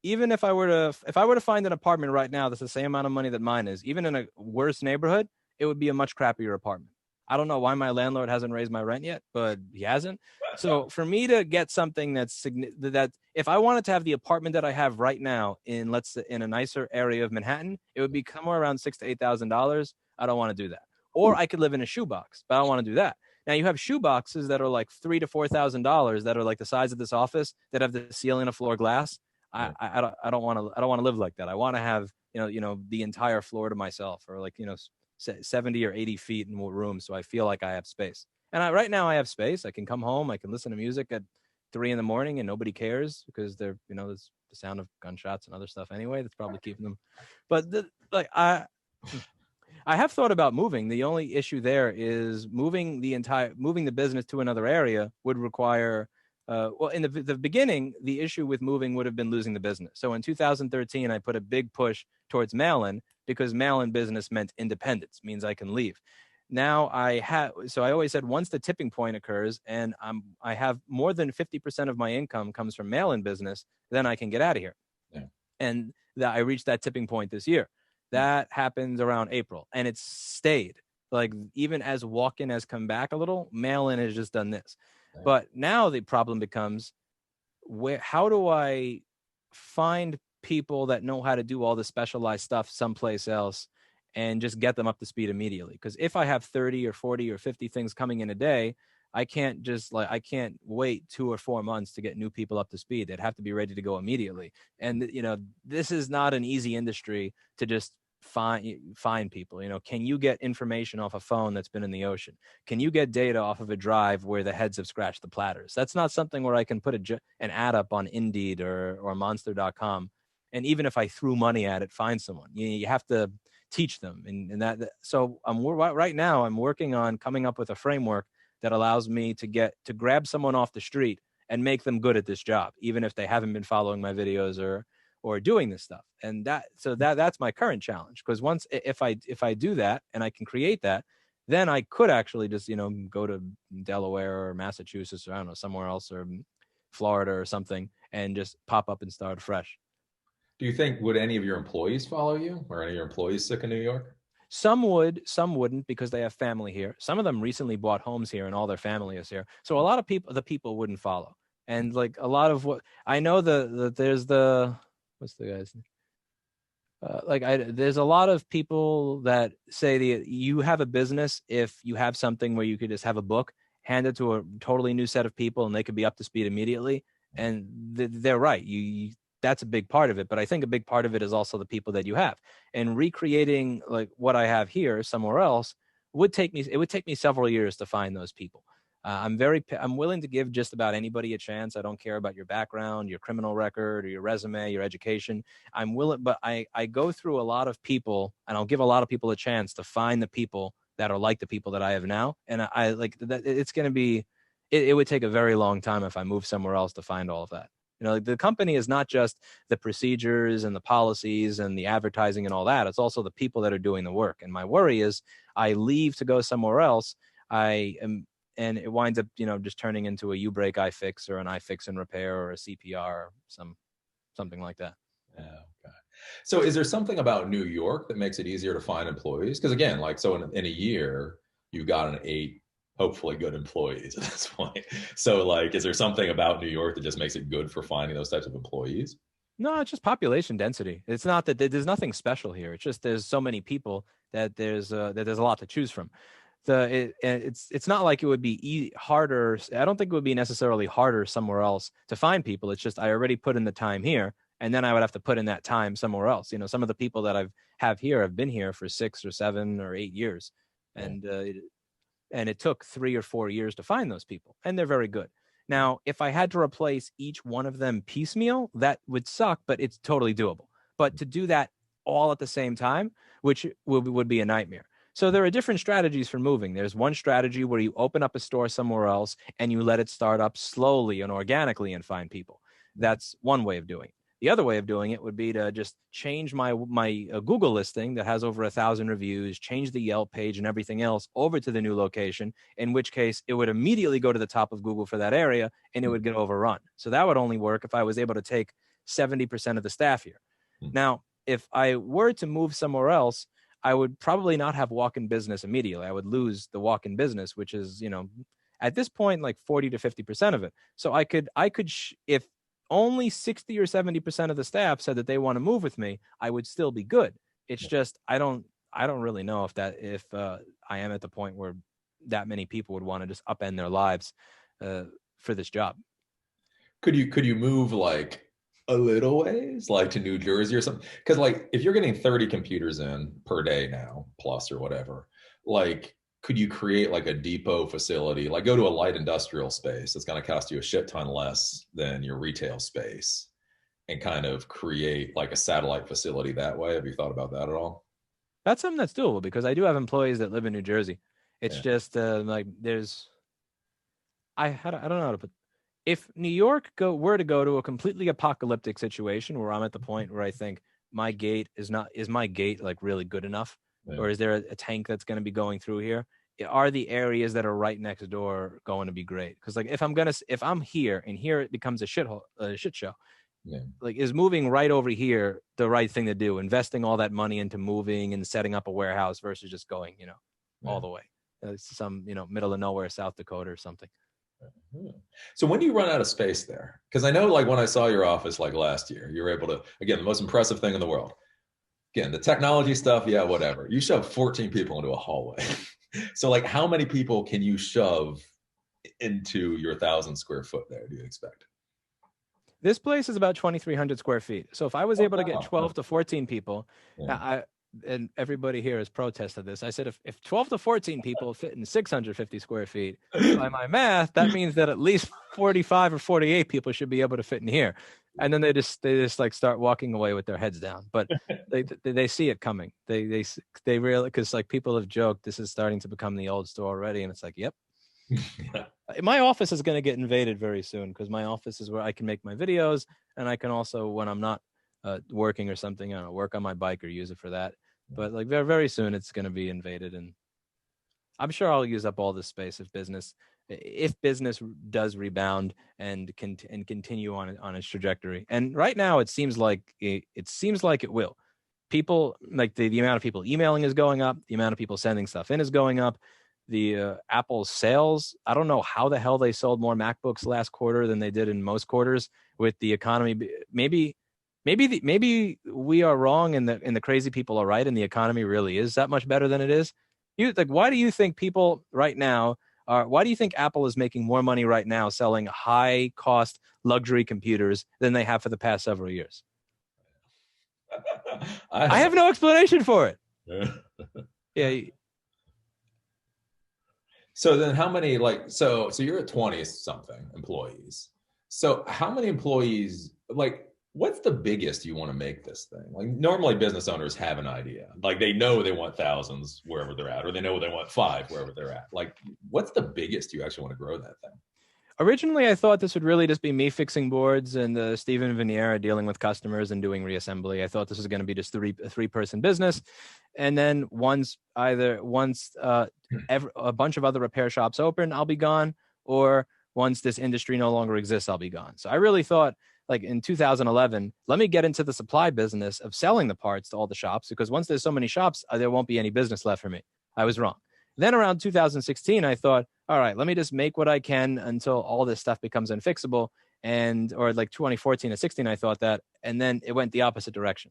even if I were to find an apartment right now that's the same amount of money that mine is, even in a worse neighborhood, it would be a much crappier apartment. I don't know why my landlord hasn't raised my rent yet, but he hasn't. So for me to get something that if I wanted to have the apartment that I have right now in a nicer area of Manhattan, it would be somewhere around $6,000 to $8,000. I don't want to do that. Or I could live in a shoebox, but I don't want to do that. Now you have shoe boxes that are like $3,000 to $4,000 that are like the size of this office that have the ceiling of floor glass. I don't want to live like that. I want to have the entire floor to myself, or like 70 or 80 feet in room, so I feel like I have space. And right now I have space. I can come home. I can listen to music at 3 a.m. and nobody cares because there's the sound of gunshots and other stuff anyway. That's probably keeping them. But I have thought about moving. The only issue there is moving the business to another area would require. In the beginning, the issue with moving would have been losing the business. So in 2013, I put a big push towards mail-in because mail-in business meant independence, means I can leave. Now I always said once the tipping point occurs and I have more than 50% of my income comes from mail-in business, then I can get out of here. Yeah. And that I reached that tipping point this year. That happens around April, and it's stayed. Like even as walk-in has come back a little, mail-in has just done this. Right. But now the problem becomes how do I find people that know how to do all the specialized stuff someplace else and just get them up to speed immediately. Because if I have 30 or 40 or 50 things coming in a day, I can't wait 2 or 4 months to get new people up to speed. They'd have to be ready to go immediately. And this is not an easy industry to just find people. Can you get information off a phone that's been in the ocean? Can you get data off of a drive where the heads have scratched the platters? That's not something where I can put an ad up on Indeed or monster.com. And even if I threw money at it, find someone. You have to teach them. And so right now I'm working on coming up with a framework that allows me to grab someone off the street and make them good at this job, even if they haven't been following my videos or doing this stuff. And that's my current challenge. Because once, if I do that and I can create that, then I could actually just, go to Delaware or Massachusetts or I don't know, somewhere else, or Florida or something, and just pop up and start fresh. Do you think, would any of your employees follow you, or any of your employees sick of New York? Some would, some wouldn't, because they have family here. Some of them recently bought homes here and all their family is here. So a lot of the people wouldn't follow. And like a lot of what I know, there's what's the guy's name? There's a lot of people that say that you have a business if you have something where you could just have a book, hand it to a totally new set of people, and they could be up to speed immediately. And they're right. That's a big part of it. But I think a big part of it is also the people that you have. And recreating like what I have here somewhere else would take me several years to find those people. I'm willing to give just about anybody a chance. I don't care about your background, your criminal record, or your resume, your education. I'm willing, but I go through a lot of people, and I'll give a lot of people a chance to find the people that are like the people that I have now. And I like that. It's going to be, it would take a very long time if I move somewhere else to find all of that. The company is not just the procedures and the policies and the advertising and all that. It's also the people that are doing the work. And my worry is I leave to go somewhere else. And it winds up, just turning into a you break, I fix, or an I fix and repair, or a CPR, or something like that. Yeah. Okay. So is there something about New York that makes it easier to find employees? Because again, like, so in a year, you got an 8, hopefully good employees at this point. So like, is there something about New York that just makes it good for finding those types of employees? No, it's just population density. It's not that there's nothing special here. It's just there's so many people that there's a lot to choose from. It's not like it would be harder. I don't think it would be necessarily harder somewhere else to find people. It's just I already put in the time here, and then I would have to put in that time somewhere else. Some of the people that have here have been here for 6 or 7 or 8 years, and it took 3 or 4 years to find those people, and they're very good. Now, if I had to replace each one of them piecemeal, that would suck, but it's totally doable. But to do that all at the same time, which would be a nightmare. So there are different strategies for moving. There's one strategy where you open up a store somewhere else and you let it start up slowly and organically and find people. That's one way of doing it. The other way of doing it would be to just change my Google listing that has over 1,000 reviews, change the Yelp page and everything else over to the new location, in which case it would immediately go to the top of Google for that area and it would get overrun. So that would only work if I was able to take 70% of the staff here. Now, if I were to move somewhere else, I would probably not have walk-in business immediately. I would lose the walk-in business, which is, at this point, like 40 to 50% of it. So I could, if only 60 or 70% of the staff said that they want to move with me, I would still be good. It's just, I don't really know if I am at the point where that many people would want to just upend their lives for this job. Could you move like a little ways, like to New Jersey or something? Because like, if you're getting 30 computers in per day now, plus or whatever, like, could you create like a depot facility, like go to a light industrial space that's going to cost you a shit ton less than your retail space, and kind of create like a satellite facility that way? Have you thought about that at all? That's something that's doable because I do have employees that live in New Jersey. It's just like I don't know how to put. If New York were to go to a completely apocalyptic situation where I'm at the point where I think my gate is my gate like really good enough, or is there a tank that's going to be going through here? Are the areas that are right next door going to be great? Because like if I'm here and here it becomes a shit show. Yeah. Like, is moving right over here the right thing to do? Investing all that money into moving and setting up a warehouse versus just going, all the way. Some, middle of nowhere, South Dakota or something. So when do you run out of space there? Because I know, like, when I saw your office like last year, you were able to, again, the most impressive thing in the world, again, the technology stuff, yeah, whatever. You shove 14 people into a hallway. So like how many people can you shove into your 1,000 square foot there, do you expect? This place is about 2,300 square feet. So if I was Oh, able to get wow. 12 to 14 people, Yeah. I and everybody here has protested this. I said if 12 to 14 people fit in 650 square feet, by my math, that means that at least 45 or 48 people should be able to fit in here. And then they just like start walking away with their heads down. But they see it coming. They really, because like people have joked this is starting to become the old store already, and it's like, yep. Yeah. My office is going to get invaded very soon because my office is where I can make my videos, and I can also, when I'm not working or something, I don't know, work on my bike or use it for that. But like very, very soon, it's going to be invaded, and I'm sure I'll use up all this space if business does rebound and continue on its trajectory. And right now, it seems like it will. People like the amount of people emailing is going up, the amount of people sending stuff in is going up. The Apple sales, I don't know how the hell they sold more MacBooks last quarter than they did in most quarters with the economy. Maybe we are wrong and the crazy people are right and the economy really is that much better than it is. Why do you think people right now why do you think Apple is making more money right now selling high cost luxury computers than they have for the past several years? I have no explanation for it. Yeah. So then how many like so you're at 20 something employees. So how many employees like what's the biggest you want to make this thing? Like normally business owners have an idea. Like they know they want thousands wherever they're at, or they know they want five wherever they're at. Like what's the biggest you actually want to grow that thing? Originally, I thought this would really just be me fixing boards and Steven Viniera dealing with customers and doing reassembly. I thought this was going to be just a three-person business. And then once a bunch of other repair shops open, I'll be gone. Or once this industry no longer exists, I'll be gone. So I really thought, like in 2011, let me get into the supply business of selling the parts to all the shops, because once there's so many shops, there won't be any business left for me. I was wrong. Then around 2016, I thought, all right, let me just make what I can until all this stuff becomes unfixable. Or like 2014 and 16, I thought that. And then it went the opposite direction.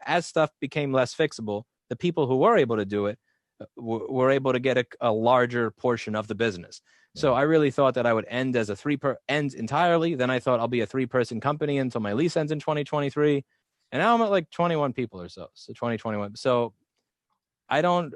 As stuff became less fixable, the people who were able to do it were able to get a larger portion of the business. So I really thought that I would end as end entirely. Then I thought I'll be a 3-person company until my lease ends in 2023. And now I'm at like 21 people or so. So 2021. So I don't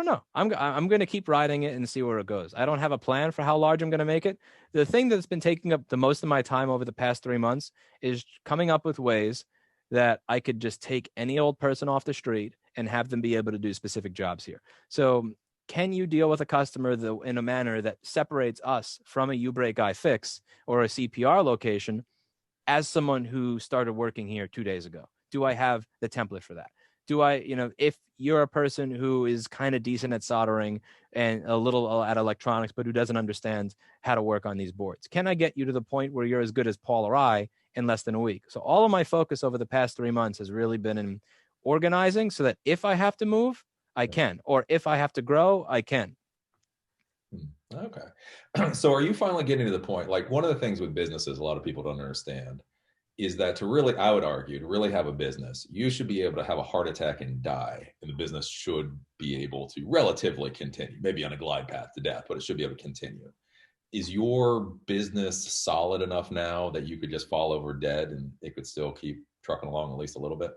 know. I'm going to keep riding it and see where it goes. I don't have a plan for how large I'm going to make it. The thing that's been taking up the most of my time over the past 3 months is coming up with ways that I could just take any old person off the street and have them be able to do specific jobs here. So can you deal with a customer in a manner that separates us from a U-Break iFix or a CPR location as someone who started working here 2 days ago? Do I have the template for that? If you're a person who is kind of decent at soldering and a little at electronics, but who doesn't understand how to work on these boards, can I get you to the point where you're as good as Paul or I in less than a week? So all of my focus over the past 3 months has really been in organizing so that if I have to move, I can, or if I have to grow, I can. Okay. So are you finally getting to the point, like one of the things with businesses, a lot of people don't understand is that to really, I would argue, to really have a business, you should be able to have a heart attack and die, and the business should be able to relatively continue, maybe on a glide path to death, but it should be able to continue. Is your business solid enough now that you could just fall over dead and it could still keep trucking along at least a little bit?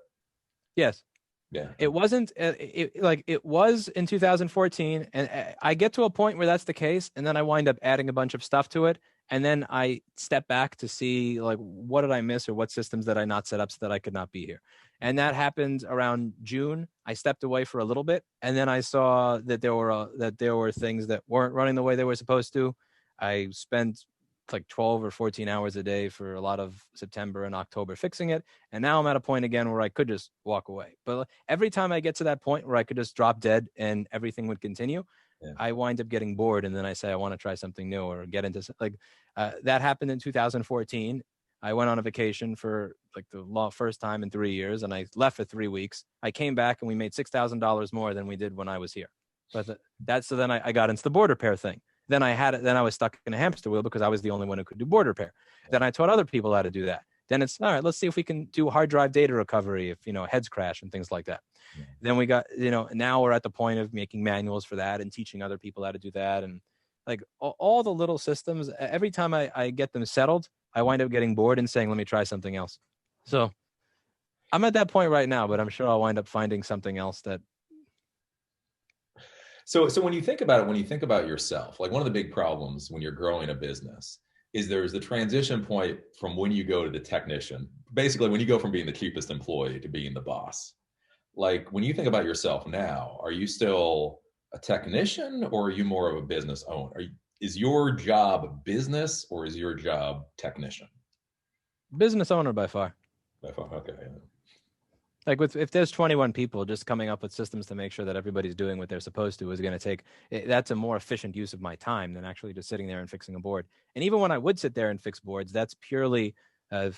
Yes. Yeah. It wasn't it was in 2014, and I get to a point where that's the case, and then I wind up adding a bunch of stuff to it, and then I step back to see like what did I miss or what systems did I not set up so that I could not be here. And that happened around June. I stepped away for a little bit, and then I saw that there were things that weren't running the way they were supposed to. I spent like 12 or 14 hours a day for a lot of September and October fixing it. And now I'm at a point again where I could just walk away. But every time I get to that point where I could just drop dead and everything would continue, I wind up getting bored. And then I say, I want to try something new or get into that happened in 2014. I went on a vacation for like the first time in 3 years, and I left for 3 weeks. I came back and we made $6,000 more than we did when I was here. But so then I got into the board repair thing. Then I was stuck in a hamster wheel because I was the only one who could do board repair. Then I taught other people how to do that. Then it's all right. Let's see if we can do hard drive data recovery if, heads crash and things like that. Yeah. Then we got, now we're at the point of making manuals for that and teaching other people how to do that. And like all the little systems, every time I get them settled, I wind up getting bored and saying, let me try something else. So I'm at that point right now, but I'm sure I'll wind up finding something else that. So when you think about it, when you think about yourself, like one of the big problems when you're growing a business is there's the transition point from when you go to the technician, basically when you go from being the cheapest employee to being the boss. Like when you think about yourself now, are you still a technician or are you more of a business owner? Is your job business or is your job technician? Business owner by far. By far, okay. Like if there's 21 people, just coming up with systems to make sure that everybody's doing what they're supposed to is going to take, that's a more efficient use of my time than actually just sitting there and fixing a board. And even when I would sit there and fix boards, that's purely to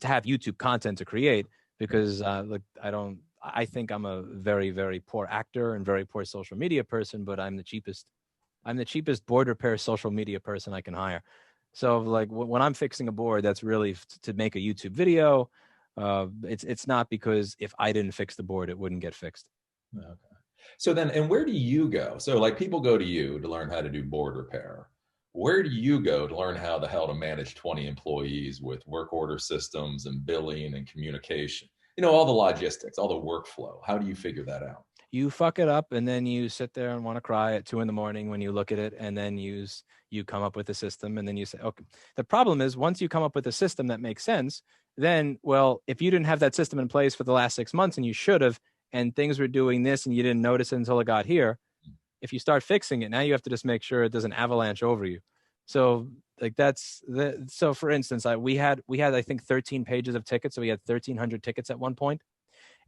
have YouTube content to create, because I think I'm a very, very poor actor and very poor social media person, but I'm the cheapest board repair social media person I can hire. So like when I'm fixing a board, that's really to make a YouTube video. It's not because if I didn't fix the board, it wouldn't get fixed. Okay. So then, and where do you go? So like people go to you to learn how to do board repair. Where do you go to learn how the hell to manage 20 employees with work order systems and billing and communication? All the logistics, all the workflow. How do you figure that out? You fuck it up and then you sit there and want to cry at 2 a.m. when you look at it, and then you come up with a system, and then you say, okay. The problem is once you come up with a system that makes sense, then, well, if you didn't have that system in place for the last 6 months and you should have, and things were doing this and you didn't notice it until it got here, if you start fixing it, now you have to just make sure it doesn't avalanche over you. So like so for instance, we had I think 13 pages of tickets. So we had 1,300 tickets at one point.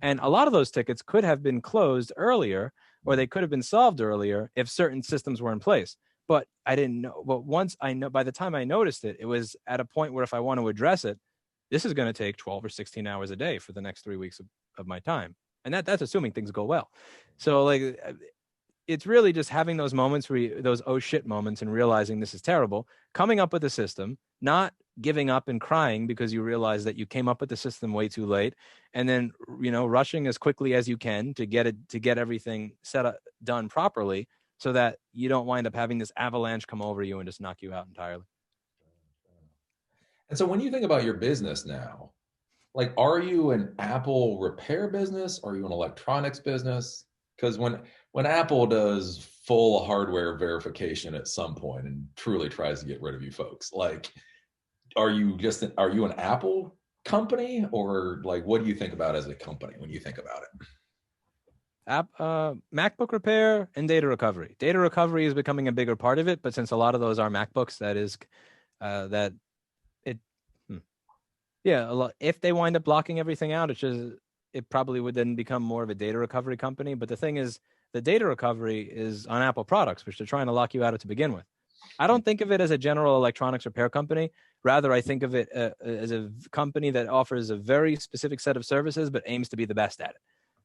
And a lot of those tickets could have been closed earlier, or they could have been solved earlier if certain systems were in place. But I didn't know. But by the time I noticed it, it was at a point where if I want to address it, this is going to take 12 or 16 hours a day for the next 3 weeks of my time. And that's assuming things go well. So like, it's really just having those moments those oh shit moments and realizing this is terrible, coming up with a system, not giving up and crying because you realize that you came up with the system way too late, and then rushing as quickly as you can to get everything done properly, so that you don't wind up having this avalanche come over you and just knock you out entirely. And so when you think about your business now, like, are you an Apple repair business? Are you an electronics business? Because when Apple does full hardware verification at some point and truly tries to get rid of you folks, like, are you an Apple company, or like, what do you think about as a company when you think about it? MacBook repair and data recovery. Data recovery is becoming a bigger part of it, but since a lot of those are MacBooks, if they wind up blocking everything out, it probably would then become more of a data recovery company. But the thing is, the data recovery is on Apple products, which they're trying to lock you out of to begin with. I don't think of it as a general electronics repair company. Rather, I think of it as a company that offers a very specific set of services, but aims to be the best at it.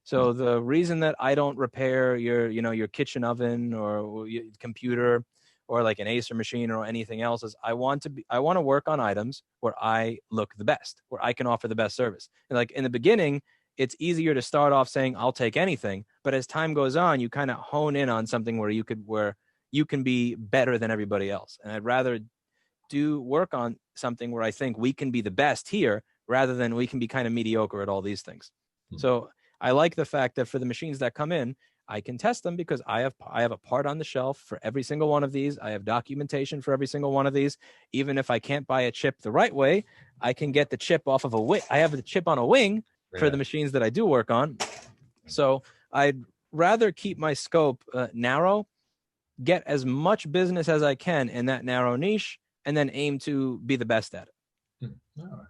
So the reason that I don't repair your kitchen oven or your computer or like an Acer machine or anything else is I want to work on items where I look the best, where I can offer the best service. And like in the beginning, it's easier to start off saying I'll take anything, but as time goes on, you kind of hone in on something where you can be better than everybody else. And I'd rather do work on something where I think we can be the best here rather than we can be kind of mediocre at all these things. So I like the fact that for the machines that come in, I can test them because I have a part on the shelf for every single one of these. I have documentation for every single one of these. Even if I can't buy a chip the right way, I can get the chip off of a wing. I have the chip on a wing for the machines that I do work on. So I'd rather keep my scope narrow, get as much business as I can in that narrow niche, and then aim to be the best at it. All right.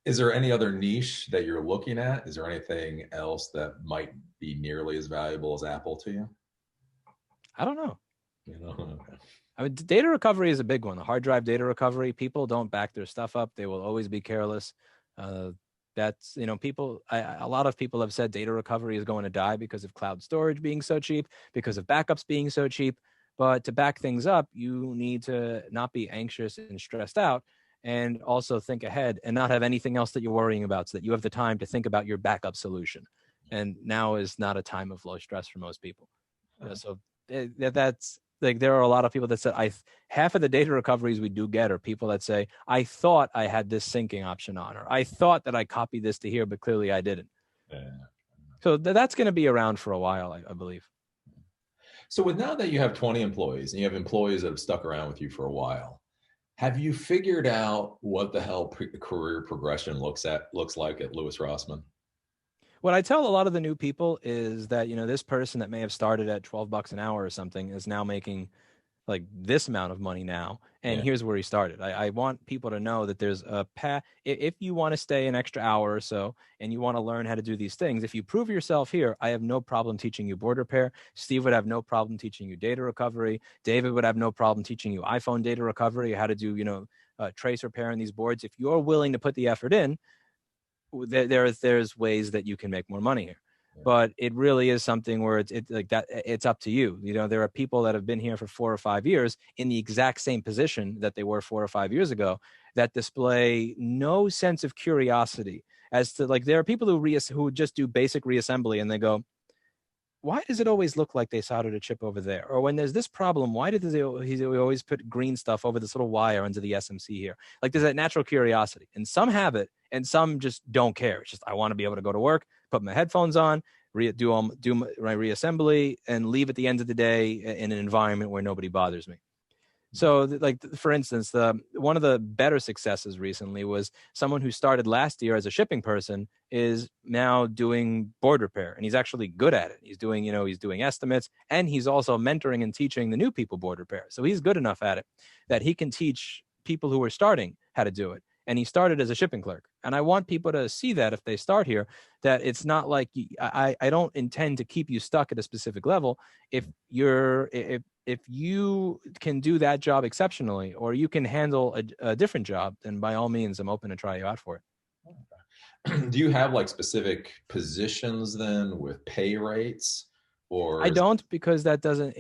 Is there any other niche that you're looking at? Is there anything else that might be nearly as valuable as Apple to you? I don't know. Okay. I mean, data recovery is a big one. The hard drive data recovery, people don't back their stuff up. They will always be careless. That's, a lot of people have said data recovery is going to die because of cloud storage being so cheap, because of backups being so cheap. But to back things up, you need to not be anxious and stressed out. and also think ahead and not have anything else that you're worrying about, so that you have the time to think about your backup solution. And now is not a time of low stress for most people. So that's like, there are a lot of people that said, half of the data recoveries we do get are people that say, I thought I had this syncing option on, or I thought that I copied this to here, but clearly I didn't. Yeah. So that's going to be around for a while, I believe. So with now that you have 20 employees and you have employees that have stuck around with you for a while, have you figured out what the hell career progression looks like at Lewis Rossmann? What I tell a lot of the new people is that, this person that may have started at $12 an hour or something is now making like this amount of money now. And Yeah. here's where he started. I want people to know that there's a path. If you want to stay an extra hour or so and you want to learn how to do these things, if you prove yourself here, I have no problem teaching you board repair. Steve would have no problem teaching you data recovery. David would have no problem teaching you iPhone data recovery, how to do, trace repair on these boards. If you're willing to put the effort in, there's ways that you can make more money here. But it really is something where it's like that. It's up to you. There are people that have been here for 4 or 5 years in the exact same position that they were 4 or 5 years ago that display no sense of curiosity as to, like, there are people who just do basic reassembly and they go, why does it always look like they soldered a chip over there? Or when there's this problem, why did he always put green stuff over this little wire under the SMC here? Like, there's that natural curiosity, and some have it and some just don't care. It's just, I want to be able to go to work, put my headphones on, do my reassembly, and leave at the end of the day in an environment where nobody bothers me. So, for instance, one of the better successes recently was someone who started last year as a shipping person is now doing board repair, and he's actually good at it. He's doing, he's doing estimates, and he's also mentoring and teaching the new people board repair. So he's good enough at it that he can teach people who are starting how to do it. And he started as a shipping clerk. And I want people to see that if they start here, that it's not like I don't intend to keep you stuck at a specific level. If you can do that job exceptionally, or you can handle a different job, then by all means, I'm open to try you out for it. Do you have like specific positions then with pay rates, or I don't, because that doesn't,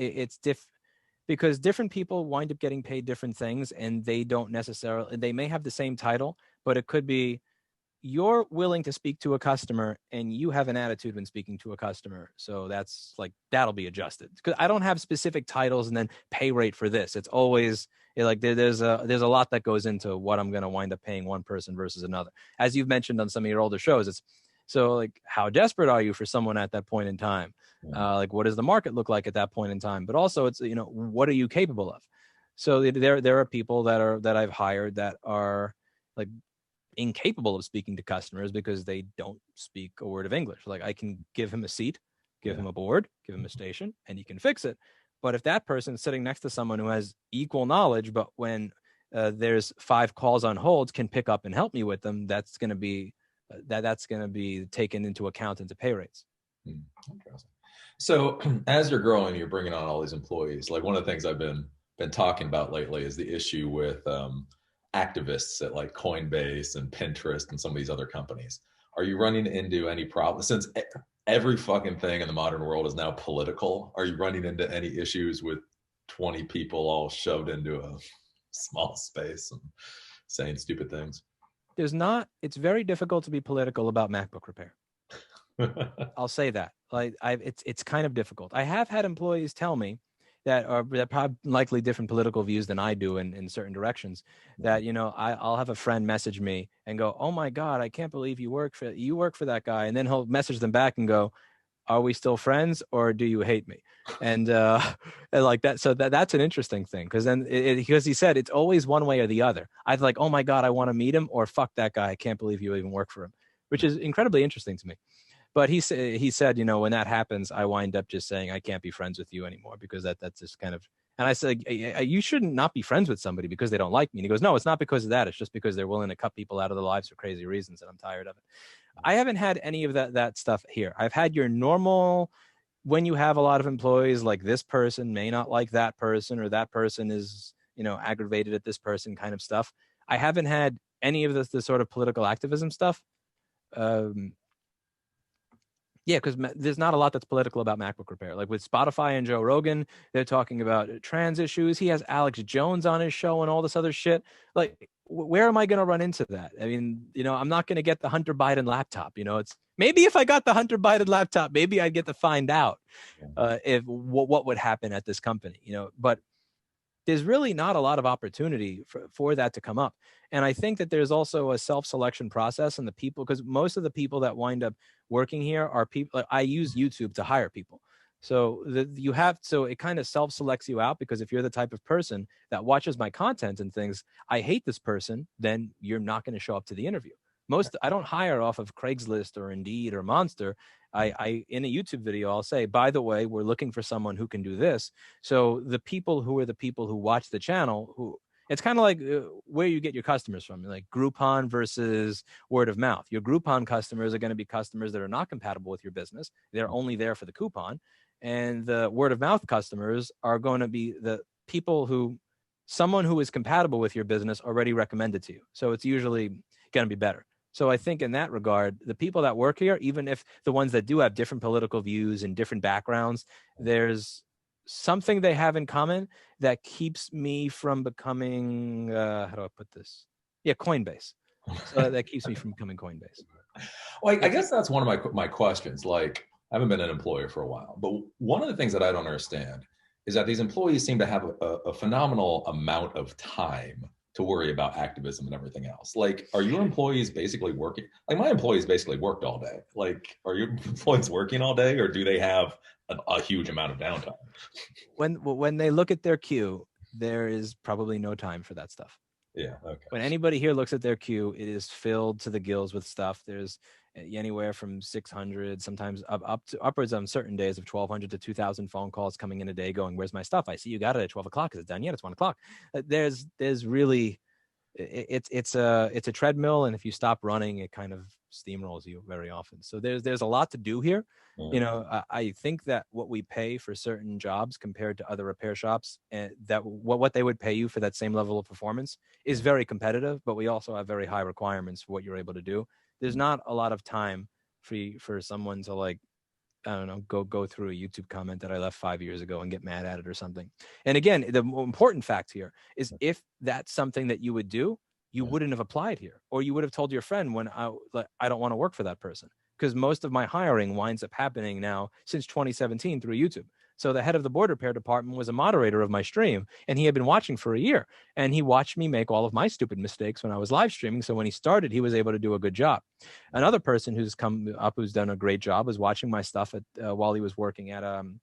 because different people wind up getting paid different things, and they may have the same title, but it could be you're willing to speak to a customer and you have an attitude when speaking to a customer. So that'll be adjusted, because I don't have specific titles and then pay rate for this. It's always there's a lot that goes into what I'm going to wind up paying one person versus another. As you've mentioned on some of your older shows, it's so like, how desperate are you for someone at that point in time? What does the market look like at that point in time? But also it's, what are you capable of? So there are people that I've hired that are like incapable of speaking to customers because they don't speak a word of English. Like, I can give him a seat, give him a board, give him a station, and he can fix it. But if that person's sitting next to someone who has equal knowledge, but when there's 5 calls on hold, can pick up and help me with them, that's going to be taken into account into pay rates. Interesting. So as you're growing, you're bringing on all these employees. Like, one of the things I've been talking about lately is the issue with activists at like Coinbase and Pinterest and some of these other companies. Are you running into any problems, since every fucking thing in the modern world is now political? Are you running into any issues with 20 people all shoved into a small space and saying stupid things? There's not. It's very difficult to be political about MacBook repair. I'll say that. It's kind of difficult. I have had employees tell me that probably likely different political views than I do in certain directions, that, I'll have a friend message me and go, oh my God, I can't believe you work for that guy. And then he'll message them back and go, are we still friends, or do you hate me? And like that. So that's an interesting thing, because then because he said it's always one way or the other. Either like, oh my God, I want to meet him, or fuck that guy, I can't believe you even work for him, which is incredibly interesting to me. But he said, when that happens, I wind up just saying I can't be friends with you anymore, because that's just kind of. And I said, you shouldn't not be friends with somebody because they don't like me. And he goes, no, it's not because of that. It's just because they're willing to cut people out of their lives for crazy reasons, and I'm tired of it. I haven't had any of that stuff here. I've had your normal, when you have a lot of employees, like, this person may not like that person, or that person is, aggravated at this person kind of stuff. I haven't had any of the sort of political activism stuff. Yeah, because there's not a lot that's political about MacBook Repair. Like with Spotify and Joe Rogan, they're talking about trans issues. He has Alex Jones on his show and all this other shit. Like, where am I going to run into that? I mean, I'm not going to get the Hunter Biden laptop. It's maybe if I got the Hunter Biden laptop, maybe I'd get to find out if what would happen at this company. But there's really not a lot of opportunity for that to come up. And I think that there's also a self-selection process, and the people, because most of the people that wind up working here are people. I use YouTube to hire people. So so it kind of self-selects you out, because if you're the type of person that watches my content and thinks, I hate this person, then you're not going to show up to the interview. I don't hire off of Craigslist or Indeed or Monster. I in a YouTube video, I'll say, by the way, we're looking for someone who can do this. So the people who watch the channel, it's kind of like where you get your customers from, like Groupon versus word of mouth. Your Groupon customers are going to be customers that are not compatible with your business. They're only there for the coupon. And the word of mouth customers are going to be the people someone who is compatible with your business already recommended to you. So it's usually going to be better. So I think in that regard, the people that work here, even if the ones that do have different political views and different backgrounds, there's something they have in common that keeps me from becoming, how do I put this? Yeah, Coinbase. So that keeps me from becoming Coinbase. Well, I guess that's one of my questions. Like, I haven't been an employer for a while, but one of the things that I don't understand is that these employees seem to have a phenomenal amount of time to worry about activism and everything else. Like, are your employees basically working? Like, my employees basically worked all day. Like, are your employees working all day, or do they have a huge amount of downtime? When they look at their queue, there is probably no time for that stuff. Yeah. Okay. When anybody here looks at their queue, it is filled to the gills with stuff. There's anywhere from 600, sometimes up to upwards on certain days of 1,200 to 2,000 phone calls coming in a day going, where's my stuff? I see you got it at 12 o'clock. Is it done yet? It's 1 o'clock. There's really, it's a treadmill. And if you stop running, it kind of steamrolls you very often. So there's a lot to do here. I think that what we pay for certain jobs compared to other repair shops, and that what they would pay you for that same level of performance is very competitive, but we also have very high requirements for what you're able to do. There's not a lot of time for someone to, like, I don't know, go through a YouTube comment that I left 5 years ago and get mad at it or something. And again, the important fact here is, if that's something that you would do, you wouldn't have applied here, or you would have told your friend when I don't want to work for that person. Because most of my hiring winds up happening now since 2017 through YouTube. So the head of the board repair department was a moderator of my stream, and he had been watching for a year, and he watched me make all of my stupid mistakes when I was live streaming. So when he started, he was able to do a good job. Another person who's come up, who's done a great job, was watching my stuff while he was working at an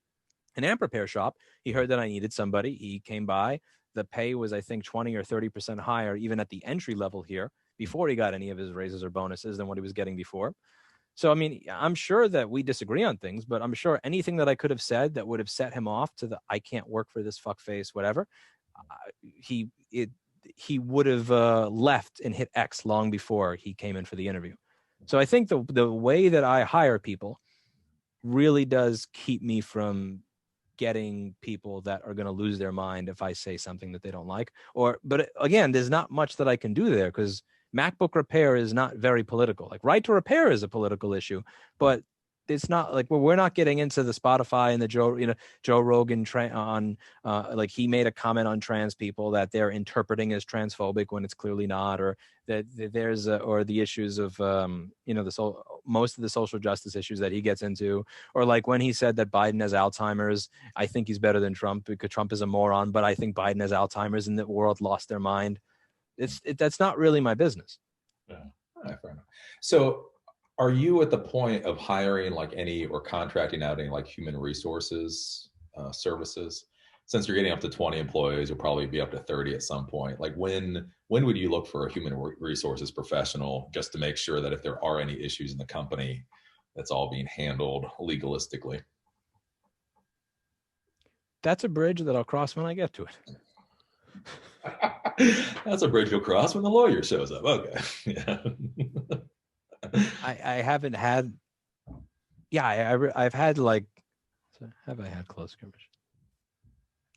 amp repair shop. He heard that I needed somebody. He came by. The pay was, I think, 20 or 30% higher, even at the entry level here, before he got any of his raises or bonuses, than what he was getting before. So, I mean, I'm sure that we disagree on things, but I'm sure anything that I could have said that would have set him off to I can't work for this fuckface, whatever, he would have left and hit X long before he came in for the interview. So I think the way that I hire people really does keep me from getting people that are going to lose their mind if I say something that they don't like. But again, there's not much that I can do there, because MacBook repair is not very political. Like, right to repair is a political issue, but it's not like we're not getting into the Spotify and the Joe Rogan on like, he made a comment on trans people that they're interpreting as transphobic when it's clearly not, or that there's or the issues of most of the social justice issues that he gets into, or like when he said that Biden has Alzheimer's. I think he's better than Trump because Trump is a moron, but I think Biden has Alzheimer's and the world lost their mind. That's not really my business. Yeah. All right, fair enough. So are you at the point of hiring or contracting out any like human resources services? Since you're getting up to 20 employees, you'll probably be up to 30 at some point. Like, when would you look for a human resources professional, just to make sure that if there are any issues in the company, that's all being handled legalistically? That's a bridge that I'll cross when I get to it. That's a bridge you'll cross when the lawyer shows up. Okay. Yeah. I haven't had. Yeah, I've had have I had close skirmish?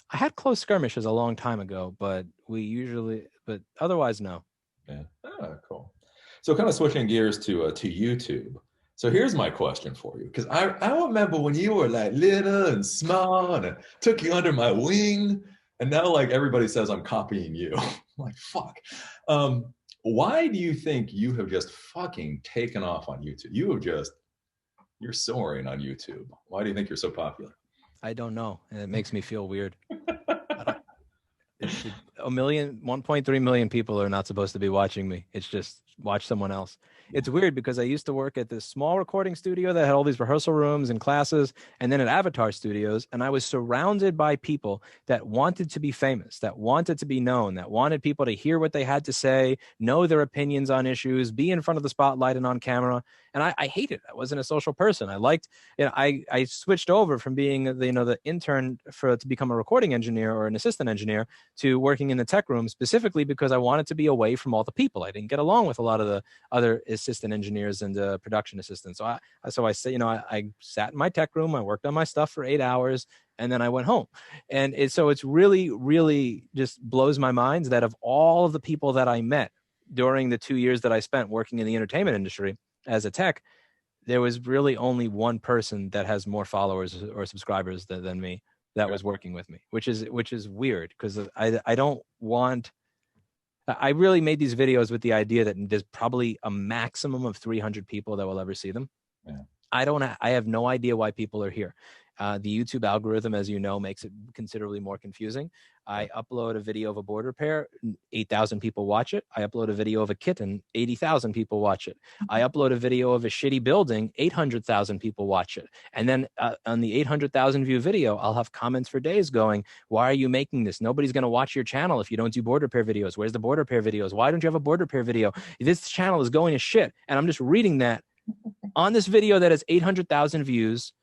I had close skirmishes a long time ago, but otherwise, no. Yeah. Oh, cool. So kind of switching gears to YouTube. So here's my question for you, because I remember when you were like little and small, and I took you under my wing, and now like everybody says I'm copying you. I'm like, fuck. Why do you think you have just fucking taken off on YouTube? You're soaring on YouTube. Why do you think you're so popular? I don't know, and it makes me feel weird. I don't, a million, 1.3 million people are not supposed to be watching me. It's just watch someone else. It's weird because I used to work at this small recording studio that had all these rehearsal rooms and classes, and then at Avatar Studios, and I was surrounded by people that wanted to be famous, that wanted to be known, that wanted people to hear what they had to say, know their opinions on issues, be in front of the spotlight and on camera. And I hated it. I wasn't a social person. I liked, I switched over from being the intern to become a recording engineer or an assistant engineer to working in the tech room, specifically because I wanted to be away from all the people. I didn't get along with a lot of the other assistant engineers and production assistants. So I sat in my tech room. I worked on my stuff for 8 hours, and then I went home. And it's really, really just blows my mind that of all of the people that I met during the 2 years that I spent working in the entertainment industry as a tech, there was really only one person that has more followers or subscribers than me that was working with me, which is weird because I really made these videos with the idea that there's probably a maximum of 300 people that will ever see them. Yeah. I have no idea why people are here. The YouTube algorithm, as you know, makes it considerably more confusing. I upload a video of a board repair, 8,000 people watch it. I upload a video of a kitten, 80,000 people watch it. I upload a video of a shitty building, 800,000 people watch it. And then on the 800,000 view video, I'll have comments for days going, why are you making this? Nobody's going to watch your channel if you don't do board repair videos. Where's the board repair videos? Why don't you have a board repair video? This channel is going to shit. And I'm just reading that on this video that has 800,000 views,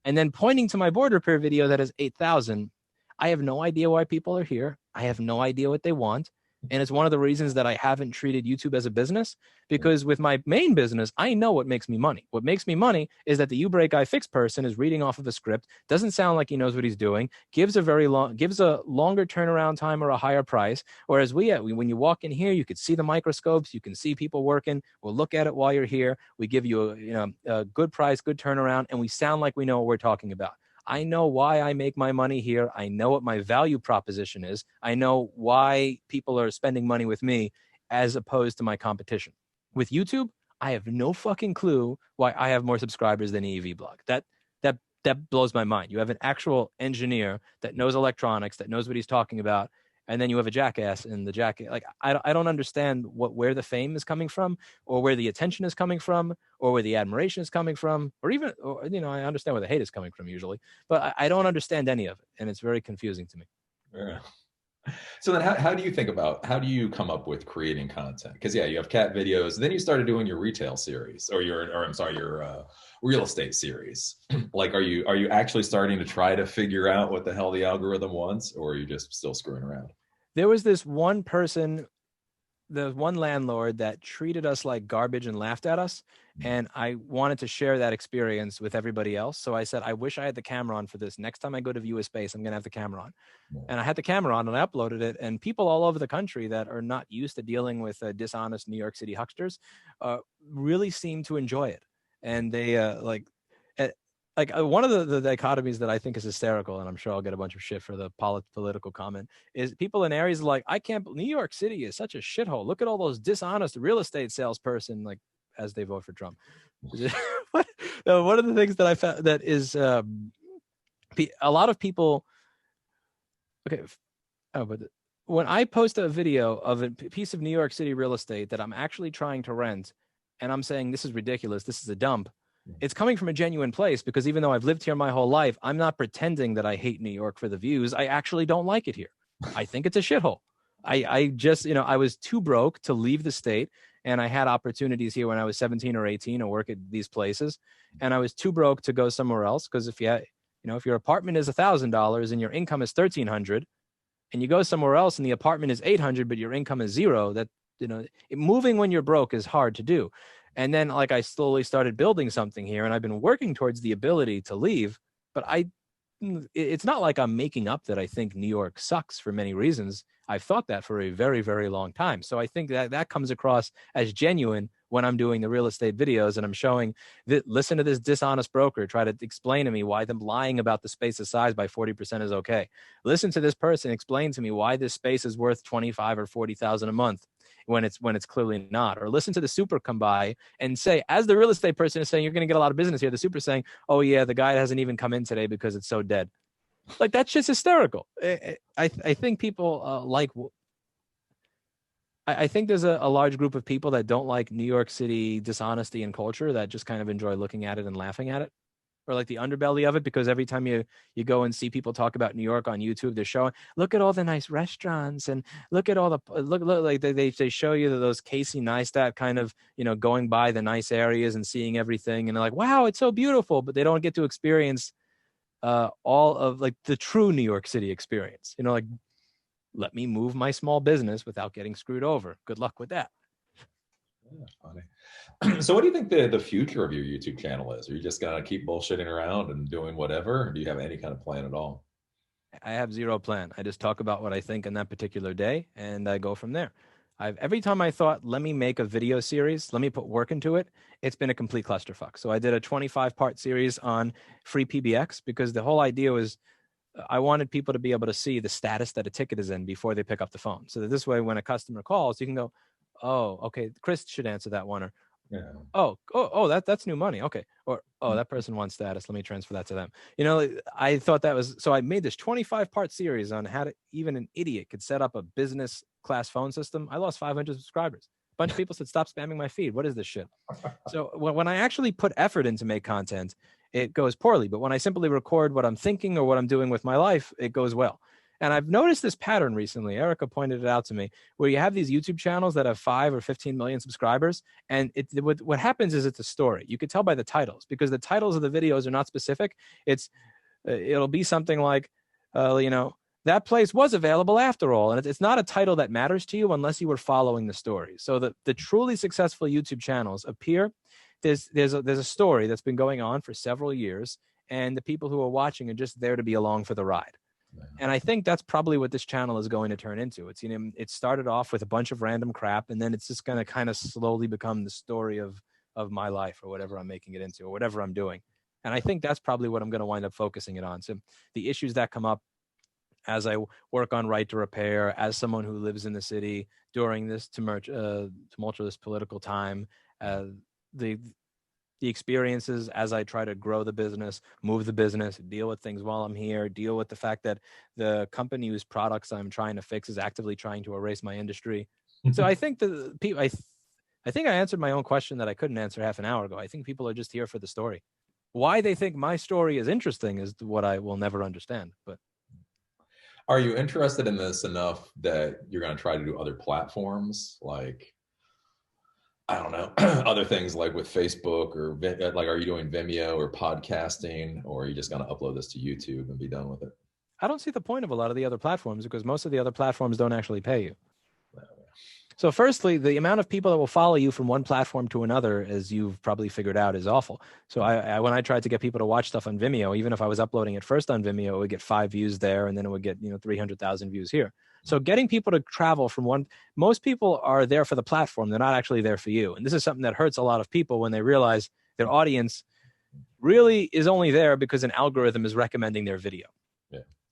and then pointing to my board repair video that has 8,000. I have no idea why people are here. I have no idea what they want. And it's one of the reasons that I haven't treated YouTube as a business, because with my main business, I know what makes me money. What makes me money is that the U-Break I Fix person is reading off of a script, doesn't sound like he knows what he's doing, gives a longer turnaround time or a higher price. Whereas when you walk in here, you could see the microscopes, you can see people working. We'll look at it while you're here. We give you a good price, good turnaround, and we sound like we know what we're talking about. I know why I make my money here. I know what my value proposition is. I know why people are spending money with me as opposed to my competition. With YouTube, I have no fucking clue why I have more subscribers than EV Blog. That blows my mind. You have an actual engineer that knows electronics, that knows what he's talking about, and then you have a jackass in the jacket. Like, I don't understand where the fame is coming from, or where the attention is coming from, or where the admiration is coming from, or I understand where the hate is coming from usually, but I don't understand any of it, and it's very confusing to me. Yeah. So then how do you come up with creating content? Because you have cat videos, then you started doing your retail series or your real estate series. Like, are you actually starting to try to figure out what the hell the algorithm wants, or are you just still screwing around? There was this one person, the one landlord that treated us like garbage and laughed at us. And I wanted to share that experience with everybody else. So I said, I wish I had the camera on for this. Next time I go to view a space, I'm going to have the camera on. And I had the camera on and I uploaded it. And people all over the country that are not used to dealing with dishonest New York City hucksters really seem to enjoy it. And they one of the dichotomies that I think is hysterical, and I'm sure I'll get a bunch of shit for the political comment, is people in areas like, New York City is such a shithole. Look at all those dishonest real estate salesperson, like, as they vote for Trump. One of the things that I found that is a lot of people. Okay. But when I post a video of a piece of New York City real estate that I'm actually trying to rent, and I'm saying this is ridiculous, this is a dump, it's coming from a genuine place, because even though I've lived here my whole life, I'm not pretending that I hate New York for the views. I actually don't like it here. I think it's a shithole. I just, I was too broke to leave the state, and I had opportunities here when I was 17 or 18 to work at these places, and I was too broke to go somewhere else, because if your apartment is $1,000 and your income is $1,300, and you go somewhere else and the apartment is $800 but your income is $0, that moving when you're broke is hard to do. And then, like, I slowly started building something here, and I've been working towards the ability to leave. But it's not like I'm making up that I think New York sucks for many reasons. I've thought that for a very, very long time. So I think that comes across as genuine when I'm doing the real estate videos and I'm showing that, listen to this dishonest broker try to explain to me why them lying about the space's size by 40% is okay. Listen to this person explain to me why this space is worth 25 or 40,000 a month when it's clearly not. Or listen to the super come by and say, as the real estate person is saying, you're going to get a lot of business here, the super saying, oh yeah, the guy hasn't even come in today because it's so dead. Like, that's just hysterical. I think people I think there's a large group of people that don't like New York City dishonesty and culture, that just kind of enjoy looking at it and laughing at it, or like the underbelly of it, because every time you go and see people talk about New York on YouTube, they're showing, look at all the nice restaurants and look at all the look like they show you those Casey Neistat kind of, going by the nice areas and seeing everything, and they're like, wow, it's so beautiful, but they don't get to experience all of like the true New York City experience. Like, let me move my small business without getting screwed over. Good luck with that. Yeah, funny. So what do you think the future of your YouTube channel is? Are you just going to keep bullshitting around and doing whatever? Or do you have any kind of plan at all? I have zero plan. I just talk about what I think in that particular day, and I go from there. Every time I thought, let me make a video series, let me put work into it, it's been a complete clusterfuck. So I did a 25-part series on free PBX because the whole idea was I wanted people to be able to see the status that a ticket is in before they pick up the phone. So that this way, when a customer calls, you can go, oh, okay, Chris should answer that one. Or, Yeah. that's new money. Okay. Or, oh, that person wants status. Let me transfer that to them. I thought that was, so I made this 25-part series on how to, even an idiot could set up a business class phone system. I lost 500 subscribers. A bunch of people said, stop spamming my feed. What is this shit? So when I actually put effort in to make content, it goes poorly. But when I simply record what I'm thinking or what I'm doing with my life, it goes well. And I've noticed this pattern recently. Erica pointed it out to me, where you have these YouTube channels that have 5 or 15 million subscribers. And what happens is it's a story. You could tell by the titles, because the titles of the videos are not specific. It'll be something like, that place was available after all. And it's not a title that matters to you unless you were following the story. So the truly successful YouTube channels appear, there's a story that's been going on for several years, and the people who are watching are just there to be along for the ride. Yeah. And I think that's probably what this channel is going to turn into. It started off with a bunch of random crap, and then it's just going to kind of slowly become the story of my life, or whatever I'm making it into, or whatever I'm doing. And I think that's probably what I'm going to wind up focusing it on. So the issues that come up as I work on right to repair, as someone who lives in the city during this tumultuous political time, the experiences as I try to grow the business, move the business, deal with things while I'm here, deal with the fact that the company whose products I'm trying to fix is actively trying to erase my industry. So I think I think I answered my own question that I couldn't answer half an hour ago. I think people are just here for the story. Why they think my story is interesting is what I will never understand. But are you interested in this enough that you're going to try to do other platforms, like, I don't know, other things like with Facebook, or like, are you doing Vimeo or podcasting, or are you just going to upload this to YouTube and be done with it? I don't see the point of a lot of the other platforms, because most of the other platforms don't actually pay you. So firstly, the amount of people that will follow you from one platform to another, as you've probably figured out, is awful. So when I tried to get people to watch stuff on Vimeo, even if I was uploading it first on Vimeo, it would get 5 views there, and then it would get 300,000 views here. So getting people to travel from most people are there for the platform. They're not actually there for you. And this is something that hurts a lot of people when they realize their audience really is only there because an algorithm is recommending their video.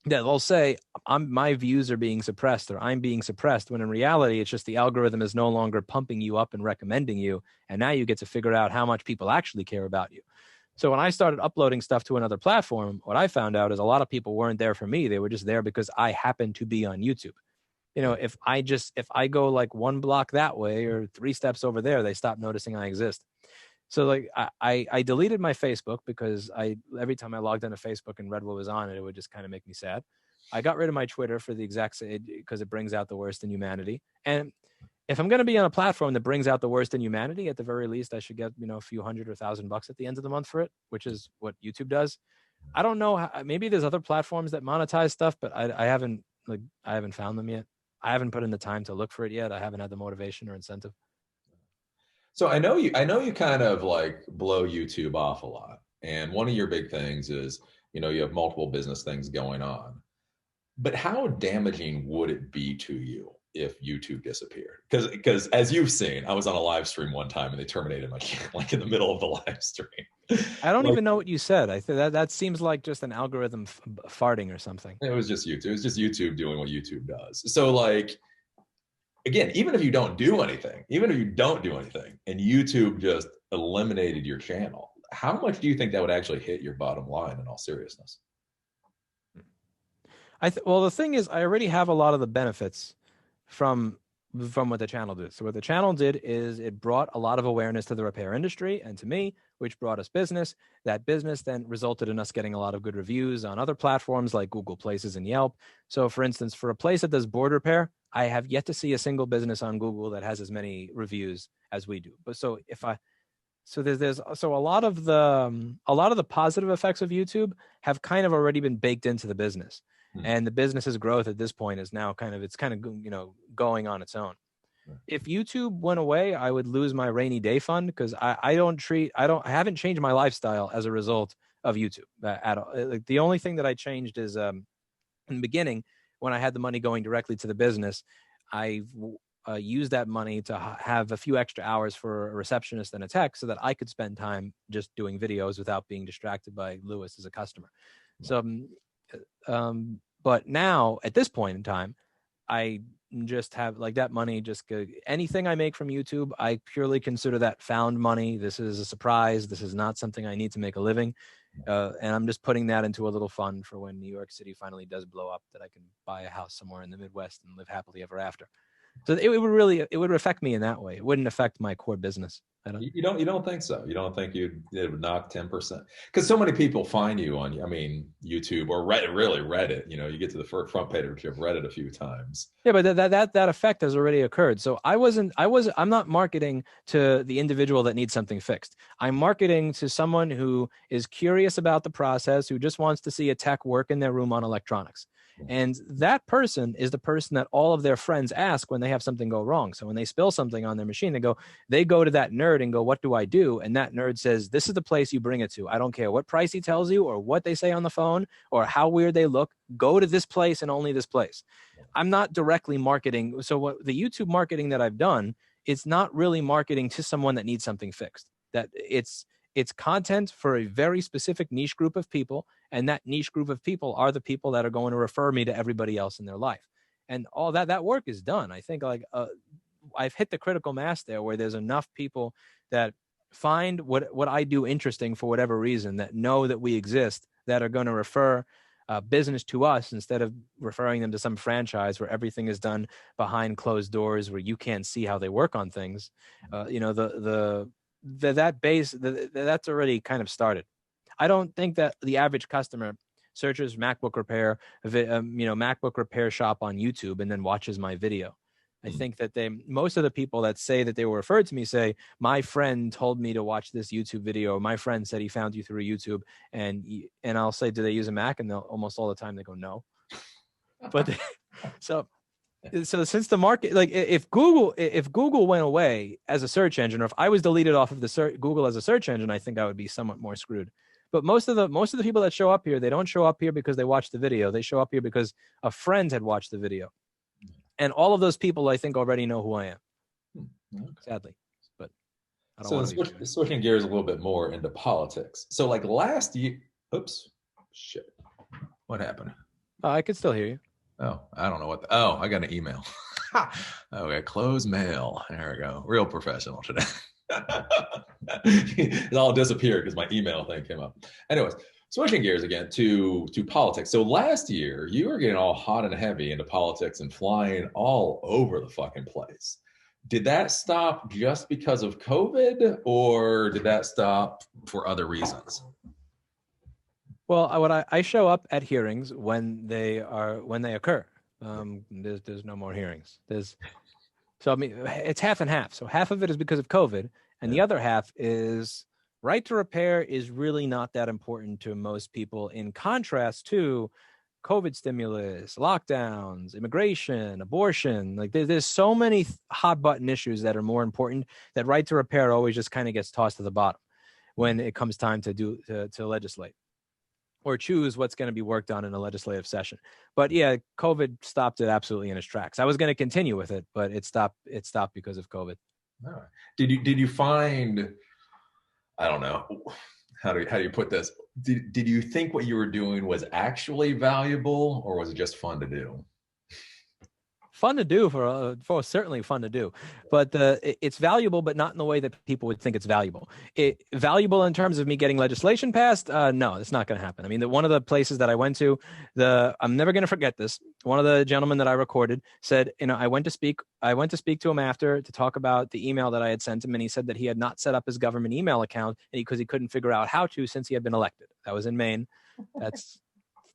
Yeah, they'll say, my views are being suppressed, or I'm being suppressed, when in reality, it's just the algorithm is no longer pumping you up and recommending you. And now you get to figure out how much people actually care about you. So when I started uploading stuff to another platform, what I found out is a lot of people weren't there for me. They were just there because I happened to be on YouTube. If I go like 1 block that way or 3 steps over there, they stop noticing I exist. So like I deleted my Facebook because every time I logged into Facebook and read what was on it, it would just kind of make me sad. I got rid of my Twitter for the exact same, because it brings out the worst in humanity. And if I'm going to be on a platform that brings out the worst in humanity, at the very least, I should get a few $100 or $1,000 at the end of the month for it, which is what YouTube does. I don't know. Maybe there's other platforms that monetize stuff, but I haven't found them yet. I haven't put in the time to look for it yet. I haven't had the motivation or incentive. So I know you kind of like blow YouTube off a lot. And one of your big things is, you have multiple business things going on. But how damaging would it be to you if YouTube disappeared. Because as you've seen, I was on a live stream one time and they terminated my channel like in the middle of the live stream. I don't Like, even know what you said. I think that seems like just an algorithm farting or something. it was just YouTube. It was just YouTube doing what YouTube does. So like, again, even if you don't do anything, and YouTube just eliminated your channel, how much do you think that would actually hit your bottom line in all seriousness? Well, the thing is, I already have a lot of the benefits from what the channel did. So what the channel did is it brought a lot of awareness to the repair industry and to me, which brought us business. That business then resulted in us getting a lot of good reviews on other platforms like Google Places and Yelp. So for instance, for a place that does board repair, I have yet to see a single business on Google that has as many reviews as we do. But so there's so a lot of the positive effects of YouTube have kind of already been baked into the business. And the business's growth at this point is now kind of going on its own. If YouTube went away, I would lose my rainy day fund because I haven't changed my lifestyle as a result of YouTube at all. Like the only thing that I changed is in the beginning when I had the money going directly to the business, I used that money to have a few extra hours for a receptionist and a tech so that I could spend time just doing videos without being distracted by Lewis as a customer. So but now at this point in time, I just have like that money, anything I make from YouTube, I purely consider that found money. This is a surprise. This is not something I need to make a living. And I'm just putting that into a little fund for when New York City finally does blow up, that I can buy a house somewhere in the Midwest and live happily ever after. So it would affect me in that way. It wouldn't affect my core business. You don't think so? You don't think it would knock 10%? Because so many people find you on, YouTube or Reddit. You get to the front page of Reddit a few times. Yeah, but that effect has already occurred. So I'm not marketing to the individual that needs something fixed. I'm marketing to someone who is curious about the process, who just wants to see a tech work in their room on electronics. And that person is the person that all of their friends ask when they have something go wrong. So when they spill something on their machine, they go to that nerd and go, "What do I do?" And that nerd says, "This is the place you bring it to. I don't care what price he tells you or what they say on the phone or how weird they look. Go to this place and only this place." I'm not directly marketing. So what the YouTube marketing that I've done, it's not really marketing to someone that needs something fixed. That it's content for a very specific niche group of people. And that niche group of people are the people that are going to refer me to everybody else in their life. And all that work is done. I think I've hit the critical mass there where there's enough people that find what I do interesting for whatever reason, that know that we exist, that are going to refer business to us instead of referring them to some franchise where everything is done behind closed doors, where you can't see how they work on things. That base that's already kind of started. I don't think that the average customer searches MacBook repair, MacBook repair shop on YouTube and then watches my video. I think that most of the people that say that they were referred to me say, "My friend told me to watch this YouTube video. Or my friend said he found you through YouTube." And I'll say, "Do they use a Mac?" And they'll almost all the time they go, "No." But so since the market, like if Google went away as a search engine, or if I was deleted off of the Google as a search engine, I think I would be somewhat more screwed. But most of the people that show up here, they don't show up here because they watched the video. They show up here because a friend had watched the video. And all of those people, I think, already know who I am. Okay. Sadly. But I don't want to be switching gears a little bit more into politics. So like last year, oops, shit. What happened? I could still hear you. Oh, I don't know what. I got an email. Okay, close mail. There we go. Real professional today. It all disappeared because my email thing came up. Anyways, switching gears again to politics. So last year, you were getting all hot and heavy into politics and flying all over the fucking place. Did that stop just because of COVID, or did that stop for other reasons? Well, I show up at hearings when they occur. There's no more hearings. So I mean, it's half and half. So half of it is because of COVID, and the other half is right to repair is really not that important to most people. In contrast to COVID stimulus, lockdowns, immigration, abortion, like there's so many hot button issues that are more important that right to repair always just kind of gets tossed to the bottom when it comes time to legislate. or choose what's going to be worked on in a legislative session. But yeah, COVID stopped it absolutely in its tracks. I was going to continue with it, but it stopped. It stopped because of COVID. All right. Did you find, I don't know, how do you put this? Did you think what you were doing was actually valuable, or was it just fun to do? Fun to do for certainly fun to do, but it's valuable, but not in the way that people would think it's valuable. Valuable in terms of me getting legislation passed? No, it's not going to happen. I mean, one of the places that I went to, I'm never going to forget this. One of the gentlemen that I recorded said, I went to speak to him after to talk about the email that I had sent him, and he said that he had not set up his government email account because he couldn't figure out how to since he had been elected. That was in Maine.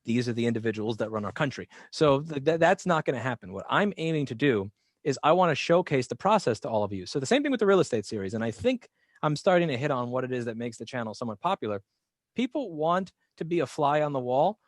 These are the individuals that run our country. So that's not going to happen. What I'm aiming to do is I want to showcase the process to all of you. So the same thing with the real estate series. And I think I'm starting to hit on what it is that makes the channel somewhat popular. People want to be a fly on the wall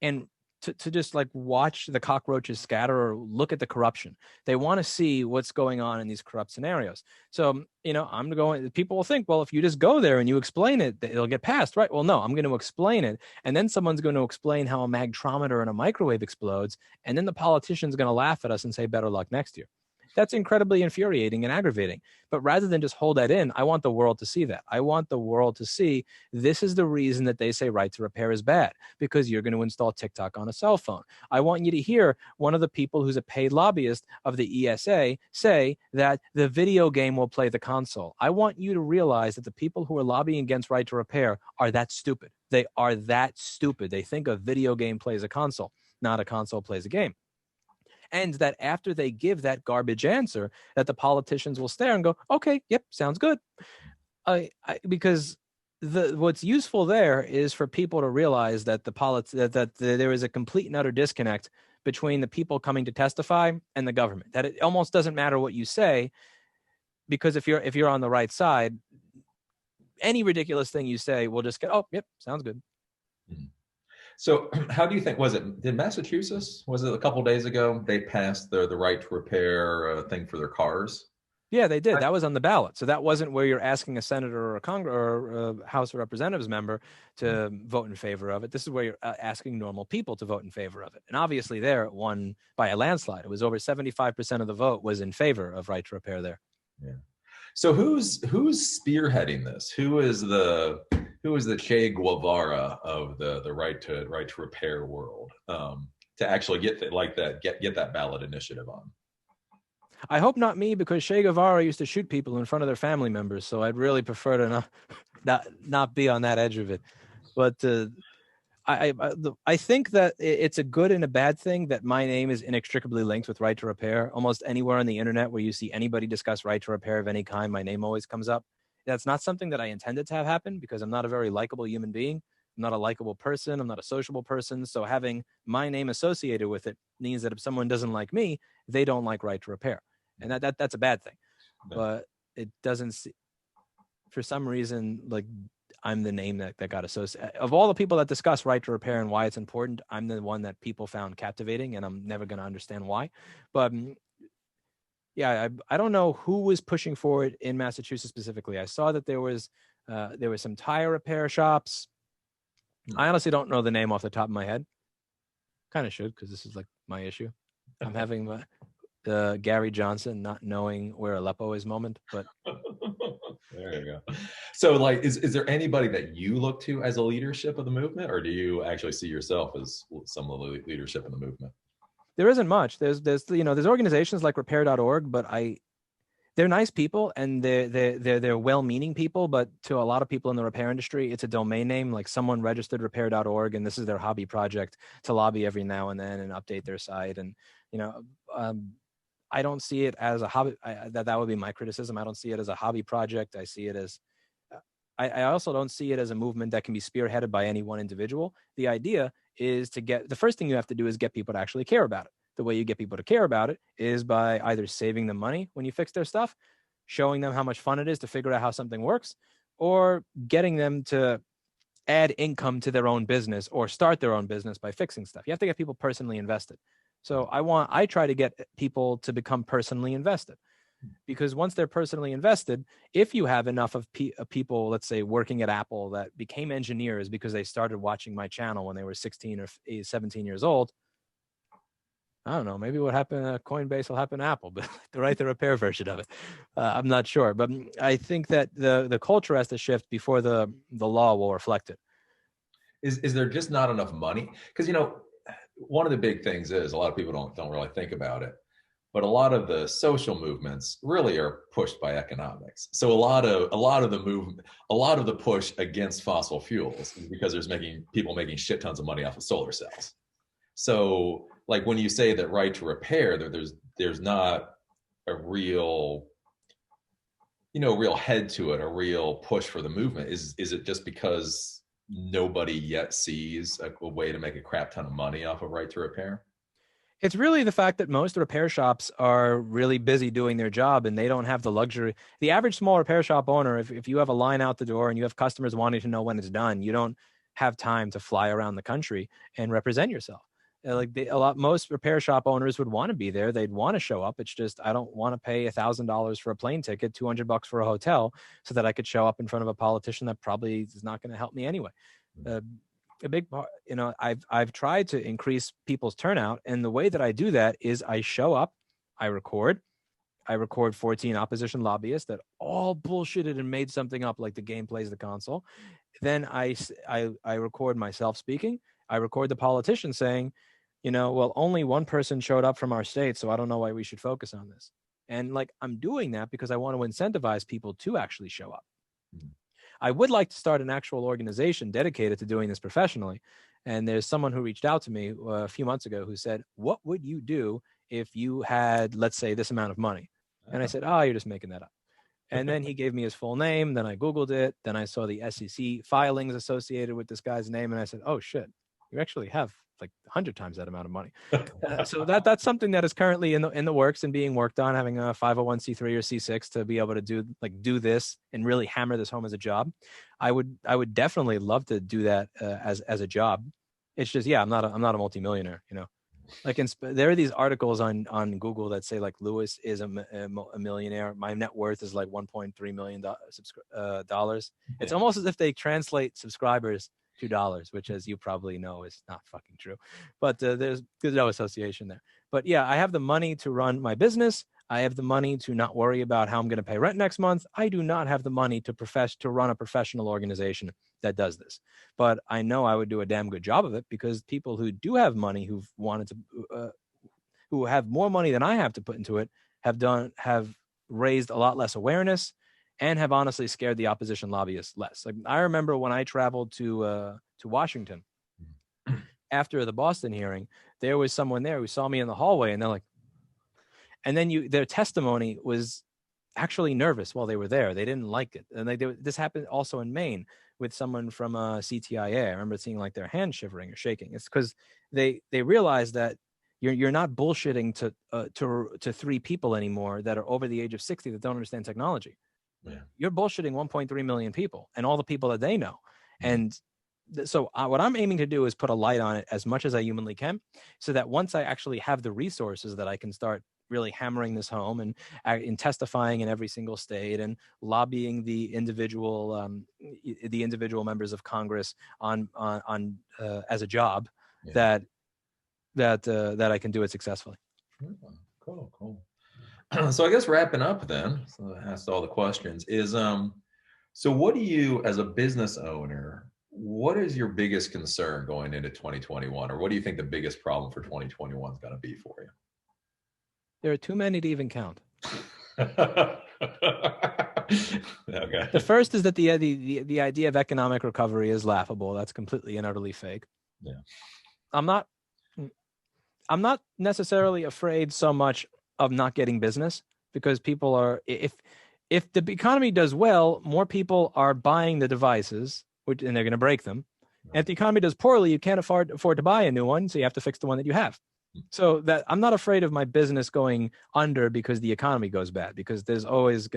and to just like watch the cockroaches scatter or look at the corruption. They want to see what's going on in these corrupt scenarios. So, people will think, well, if you just go there and you explain it, it'll get passed, right? Well, no, I'm going to explain it. And then someone's going to explain how a magtrometer and a microwave explodes. And then the politician's going to laugh at us and say, better luck next year. That's incredibly infuriating and aggravating. But rather than just hold that in, I want the world to see that. I want the world to see this is the reason that they say right to repair is bad, because you're going to install TikTok on a cell phone. I want you to hear one of the people who's a paid lobbyist of the ESA say that the video game will play the console. I want you to realize that the people who are lobbying against right to repair are that stupid. They are that stupid. They think a video game plays a console, not a console plays a game. And that after they give that garbage answer, that the politicians will stare and go, okay, yep, sounds good. Because what's useful there is for people to realize that that there is a complete and utter disconnect between the people coming to testify and the government. That it almost doesn't matter what you say, because if you're on the right side, any ridiculous thing you say will just get, oh, yep, sounds good. Mm-hmm. So how do you think, did Massachusetts, was it a couple of days ago, they passed the right to repair thing for their cars? Yeah, they did. That was on the ballot. So that wasn't where you're asking a senator or a Congress or a House of Representatives member to vote in favor of it. This is where you're asking normal people to vote in favor of it. And obviously there it won by a landslide. It was over 75% of the vote was in favor of right to repair there. Yeah. So who's spearheading this? Who is the Che Guevara of the right to repair world, to actually get that ballot initiative on? I hope not me, because Che Guevara used to shoot people in front of their family members. So I'd really prefer to not be on that edge of it. But I think that it's a good and a bad thing that my name is inextricably linked with right to repair. Almost anywhere on the internet where you see anybody discuss right to repair of any kind, my name always comes up. That's not something that I intended to have happen, because I'm not a very likable human being. I'm not a likable person. I'm not a sociable person. So having my name associated with it means that if someone doesn't like me, they don't like right to repair. And that's a bad thing. But it doesn't see, for some reason, like I'm the name that got associated. Of all the people that discuss right to repair and why it's important, I'm the one that people found captivating, and I'm never going to understand why. But yeah, I don't know who was pushing for it in Massachusetts specifically. I saw that there was some tire repair shops. I honestly don't know the name off the top of my head. Kind of should, because this is like my issue. I'm having the Gary Johnson not knowing where Aleppo is moment, but there you go. So like, is there anybody that you look to as a leadership of the movement, or do you actually see yourself as some of the leadership in the movement? There isn't much. There's organizations like repair.org, but they're nice people and they're well-meaning people, but to a lot of people in the repair industry, it's a domain name. Like someone registered repair.org and this is their hobby project to lobby every now and then and update their site. And I don't see it as a hobby. That would be my criticism. I don't see it as a hobby project. I see it as I also don't see it as a movement that can be spearheaded by any one individual. The idea is the first thing you have to do is get people to actually care about it. The way you get people to care about it is by either saving them money when you fix their stuff, showing them how much fun it is to figure out how something works, or getting them to add income to their own business or start their own business by fixing stuff. You have to get people personally invested. So I try to get people to become personally invested. because once they're personally invested, if you have enough of people, let's say working at Apple, that became engineers because they started watching my channel when they were 16 or 17 years old, I don't know, maybe what happened at Coinbase will happen to Apple, but to write the repair version of it. I'm not sure, but I think that the culture has to shift before the law will reflect it. Is there just not enough money? Because, one of the big things is a lot of people don't really think about it, but a lot of the social movements really are pushed by economics. So a lot of the push against fossil fuels is because there's people making shit tons of money off of solar cells. So like when you say that right to repair, there's not a real real head to it, a real push for the movement. Is it just because nobody yet sees a way to make a crap ton of money off of right to repair? It's really the fact that most repair shops are really busy doing their job and they don't have the luxury. The average small repair shop owner, if you have a line out the door and you have customers wanting to know when it's done, you don't have time to fly around the country and represent yourself. Most repair shop owners would want to be there. They'd want to show up. It's just, I don't want to pay $1,000 for a plane ticket, $200 for a hotel so that I could show up in front of a politician that probably is not going to help me anyway. A big part, I've tried to increase people's turnout. And the way that I do that is I show up, I record 14 opposition lobbyists that all bullshitted and made something up like the game plays the console. Then I record myself speaking. I record the politician saying, well, only one person showed up from our state, so I don't know why we should focus on this. And I'm doing that because I want to incentivize people to actually show up. Mm-hmm. I would like to start an actual organization dedicated to doing this professionally. And there's someone who reached out to me a few months ago who said, what would you do if you had, let's say, this amount of money? And I said, you're just making that up. And then he gave me his full name. Then I Googled it. Then I saw the SEC filings associated with this guy's name. And I said, oh, shit, you actually have 100 times that amount of money. So that's something that is currently in the works and being worked on, having a 501c3 or C6 to be able to do this and really hammer this home as a job. I would definitely love to do that as a job. It's just, I'm not a multimillionaire, there are these articles on Google that say Lewis is a millionaire. My net worth is $1.3 million dollars. It's almost as if they translate subscribers $2, which, as you probably know, is not fucking true. But there's no association there. But I have the money to run my business. I have the money to not worry about how I'm going to pay rent next month. I do not have the money to run a professional organization that does this. But I know I would do a damn good job of it because people who do have money, who have more money than I have to put into it, have raised a lot less awareness and have honestly scared the opposition lobbyists less. I remember when I traveled to Washington after the Boston hearing, there was someone there who saw me in the hallway, and they're like, and then their testimony was actually nervous while they were there. They didn't like it, and this happened also in Maine with someone from CTIA. I remember seeing their hand shivering or shaking. It's because they realized that you're not bullshitting to 3 people anymore that are over the age of 60 that don't understand technology. Yeah. You're bullshitting 1.3 million people and all the people that they know. And so what I'm aiming to do is put a light on it as much as I humanly can, so that once I actually have the resources that I can start really hammering this home and in testifying in every single state and lobbying the individual members of Congress on as a job, that I can do it successfully. Cool. So I guess wrapping up then, so I asked all the questions, is so what do you, as a business owner, what is your biggest concern going into 2021? Or what do you think the biggest problem for 2021 is going to be for you? There are too many to even count. Okay. The first is that the idea of economic recovery is laughable. That's completely and utterly fake. Yeah. I'm not necessarily afraid so much of not getting business, because people are, if the economy does well, more people are buying the devices, and they're going to break them. And if the economy does poorly, you can't afford to buy a new one, so you have to fix the one that you have. So that I'm not afraid of my business going under because the economy goes bad, because there's always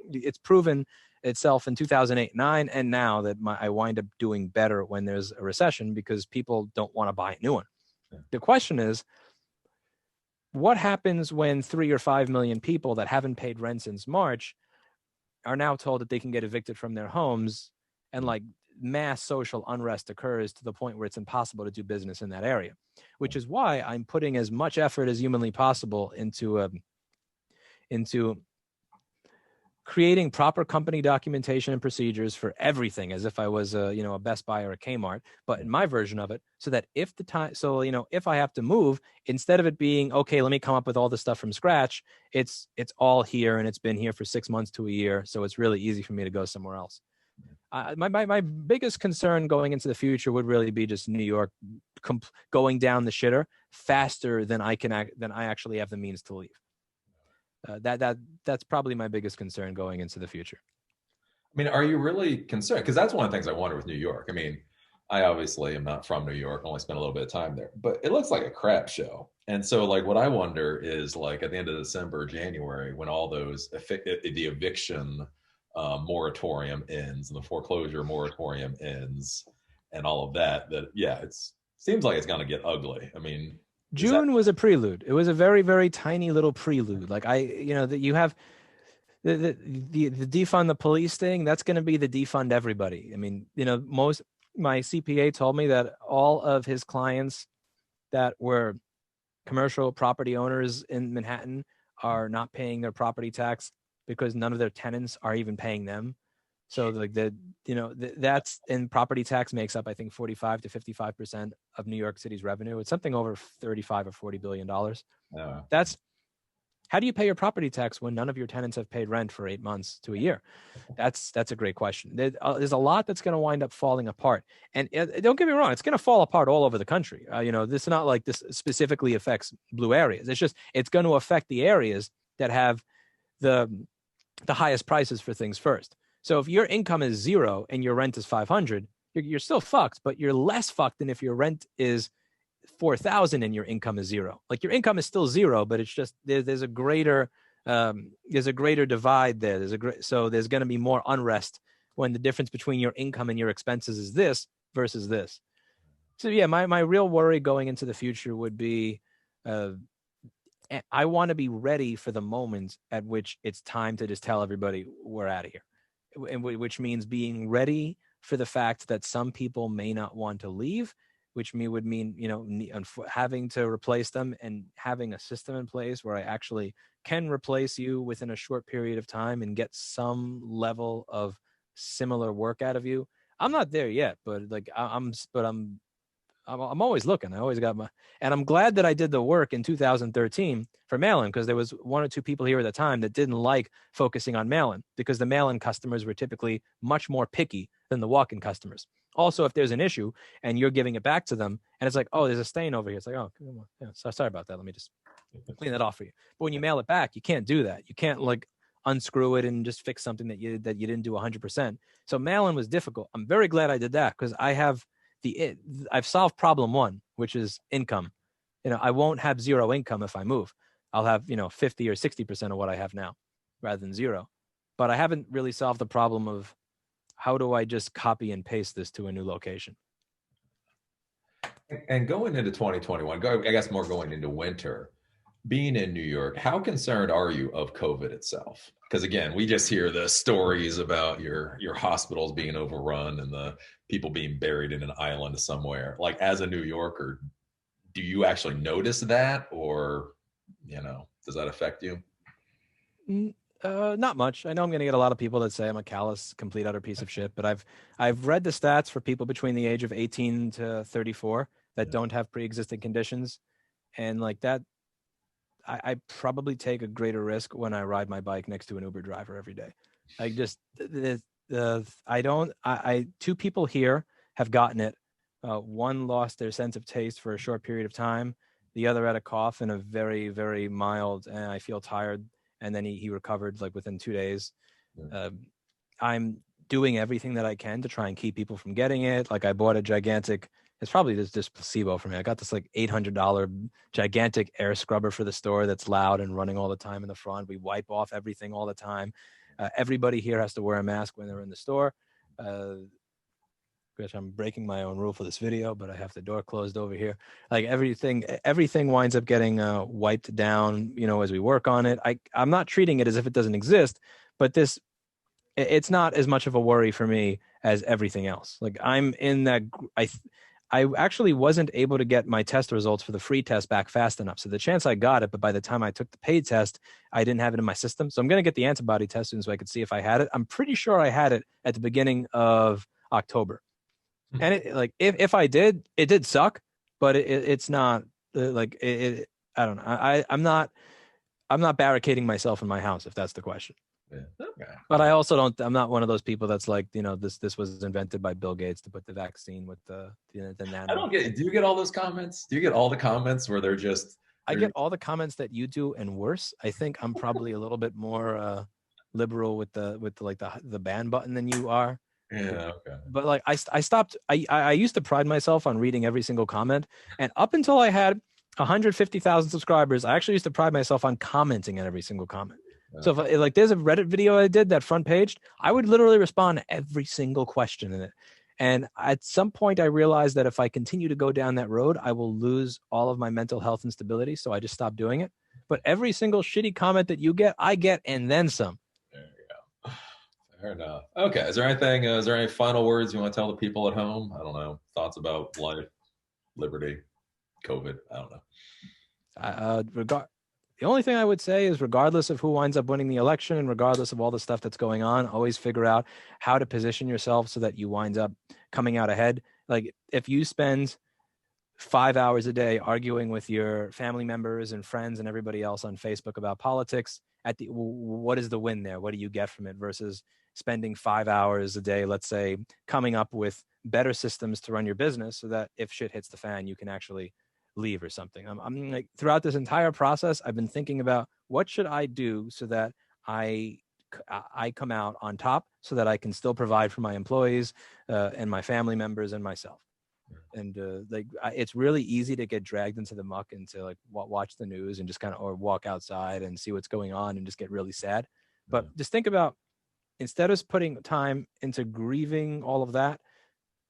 it's proven itself in 2008-9 and now that I wind up doing better when there's a recession, because people don't want to buy a new one. Yeah. The question is, what happens when 3 or 5 million people that haven't paid rent since March are now told that they can get evicted from their homes, and like mass social unrest occurs to the point where it's impossible to do business in that area, which is why I'm putting as much effort as humanly possible into creating proper company documentation and procedures for everything, as if I was a Best Buy or a Kmart, but in my version of it, so that if I have to move, instead of it being, okay, let me come up with all this stuff from scratch, it's all here and it's been here for 6 months to a year. So it's really easy for me to go somewhere else. My biggest concern going into the future would really be just New York going down the shitter faster than I actually have the means to leave. That's probably my biggest concern going into the future. I mean, are you really concerned? Because that's one of the things I wonder with New York. I mean, I obviously am not from New York, only spent a little bit of time there, but it looks like a crap show. And so, like, what I wonder is, like, at the end of December, January, when all those the eviction moratorium ends and the foreclosure moratorium ends, and all of that, it seems like it's going to get ugly. I mean, June was a prelude. It was a very, very tiny little prelude. Like that you have the defund the police thing. That's going to be the defund everybody. I mean, my CPA told me that all of his clients that were commercial property owners in Manhattan are not paying their property tax because none of their tenants are even paying them. So like that's, and property tax makes up, I think, 45 to 55% of New York City's revenue. It's something over 35 or $40 billion. That's, how do you pay your property tax when none of your tenants have paid rent for 8 months to a year? That's a great question. There's a lot that's going to wind up falling apart. And don't get me wrong, it's going to fall apart all over the country. This is not like this specifically affects blue areas. It's just, it's going to affect the areas that have the highest prices for things first. So if your income is 0 and your rent is 500, you're still fucked, but you're less fucked than if your rent is 4,000 and your income is 0. Like, your income is still 0, but it's just there's a greater divide there. So there's going to be more unrest when the difference between your income and your expenses is this versus this. So yeah, my real worry going into the future would be, I want to be ready for the moment at which it's time to just tell everybody we're out of here. Which means being ready for the fact that some people may not want to leave, which would mean, having to replace them and having a system in place where I actually can replace you within a short period of time and get some level of similar work out of you. I'm not there yet, but like I'm always looking. I always got and I'm glad that I did the work in 2013 for mail-in, because there was 1 or 2 people here at the time that didn't like focusing on mail-in, because the mail-in customers were typically much more picky than the walk-in customers. Also, if there's an issue and you're giving it back to them and it's like, oh, there's a stain over here. It's like, oh, come on. Yeah, sorry about that. Let me just clean that off for you. But when you mail it back, you can't do that. You can't like unscrew it and just fix something that you didn't do 100%. So mail-in was difficult. I'm very glad I did that, because I've solved problem 1, which is income. I won't have 0 income if I move. I'll have, 50 or 60% of what I have now rather than 0. But I haven't really solved the problem of how do I just copy and paste this to a new location. And going into 2021, I guess more going into winter, being in New York, how concerned are you of COVID itself? Because again, we just hear the stories about your hospitals being overrun and the people being buried in an island somewhere. Like, as a New Yorker, do you actually notice that, or does that affect you? Not much. I know I'm going to get a lot of people that say I'm a callous, complete, utter piece of shit, but I've read the stats for people between the age of 18 to 34 that don't have pre-existing conditions, and like that, I probably take a greater risk when I ride my bike next to an Uber driver every day. I just, 2 people here have gotten it. One lost their sense of taste for a short period of time. The other had a cough and a very, very mild, and I feel tired. And then he recovered like within 2 days. I'm doing everything that I can to try and keep people from getting it. Like, I bought a gigantic, it's probably just placebo for me. I got this like $800 gigantic air scrubber for the store that's loud and running all the time in the front. We wipe off everything all the time. Everybody here has to wear a mask when they're in the store. which I'm breaking my own rule for this video, but I have the door closed over here. Like everything winds up getting wiped down, as we work on it. I'm not treating it as if it doesn't exist, but it's not as much of a worry for me as everything else. Like I'm in that, I actually wasn't able to get my test results for the free test back fast enough. So the chance I got it, but by the time I took the paid test, I didn't have it in my system. So I'm going to get the antibody test soon so I could see if I had it. I'm pretty sure I had it at the beginning of October. And if I did, it did suck, but it's not I don't know. I'm not barricading myself in my house, if that's the question. Yeah. Okay. But I also I'm not one of those people that's like, this was invented by Bill Gates to put the vaccine with the nano. I don't get, do you get all those comments? Do you get all the comments where they're just, I get all the comments that you do and worse. I think I'm probably a little bit more liberal with the ban button than you are. yeah, okay. But like I stopped. I used to pride myself on reading every single comment, and up until I had 150,000 subscribers, I actually used to pride myself on commenting on every single comment. So if there's a Reddit video I did, that front page, I would literally respond to every single question in it. And at some point I realized that if I continue to go down that road, I will lose all of my mental health and stability. So I just stopped doing it. But every single shitty comment that you get, I get, and then some. There you go. Fair enough. Okay. Is there any final words you want to tell the people at home? I don't know. Thoughts about life, liberty, COVID? I don't know. The only thing I would say is, regardless of who winds up winning the election and regardless of all the stuff that's going on, always figure out how to position yourself so that you wind up coming out ahead. Like if you spend 5 hours a day arguing with your family members and friends and everybody else on Facebook about politics, what is the win there? What do you get from it versus spending 5 hours a day, let's say, coming up with better systems to run your business so that if shit hits the fan, you can actually leave or something. I'm like, throughout this entire process, I've been thinking about what should I do so that I come out on top so that I can still provide for my employees and my family members and myself. And it's really easy to get dragged into the muck and to like watch the news and just kind of, or walk outside and see what's going on and just get really sad. But just think about, instead of putting time into grieving all of that,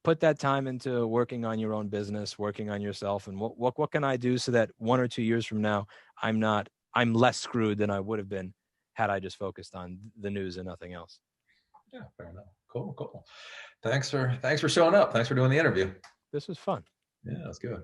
put that time into working on your own business, working on yourself, and what can I do so that 1 or 2 years from now, I'm less screwed than I would have been had I just focused on the news and nothing else. Yeah, fair enough. Cool. Thanks for showing up. Thanks for doing the interview. This was fun. Yeah, that's good.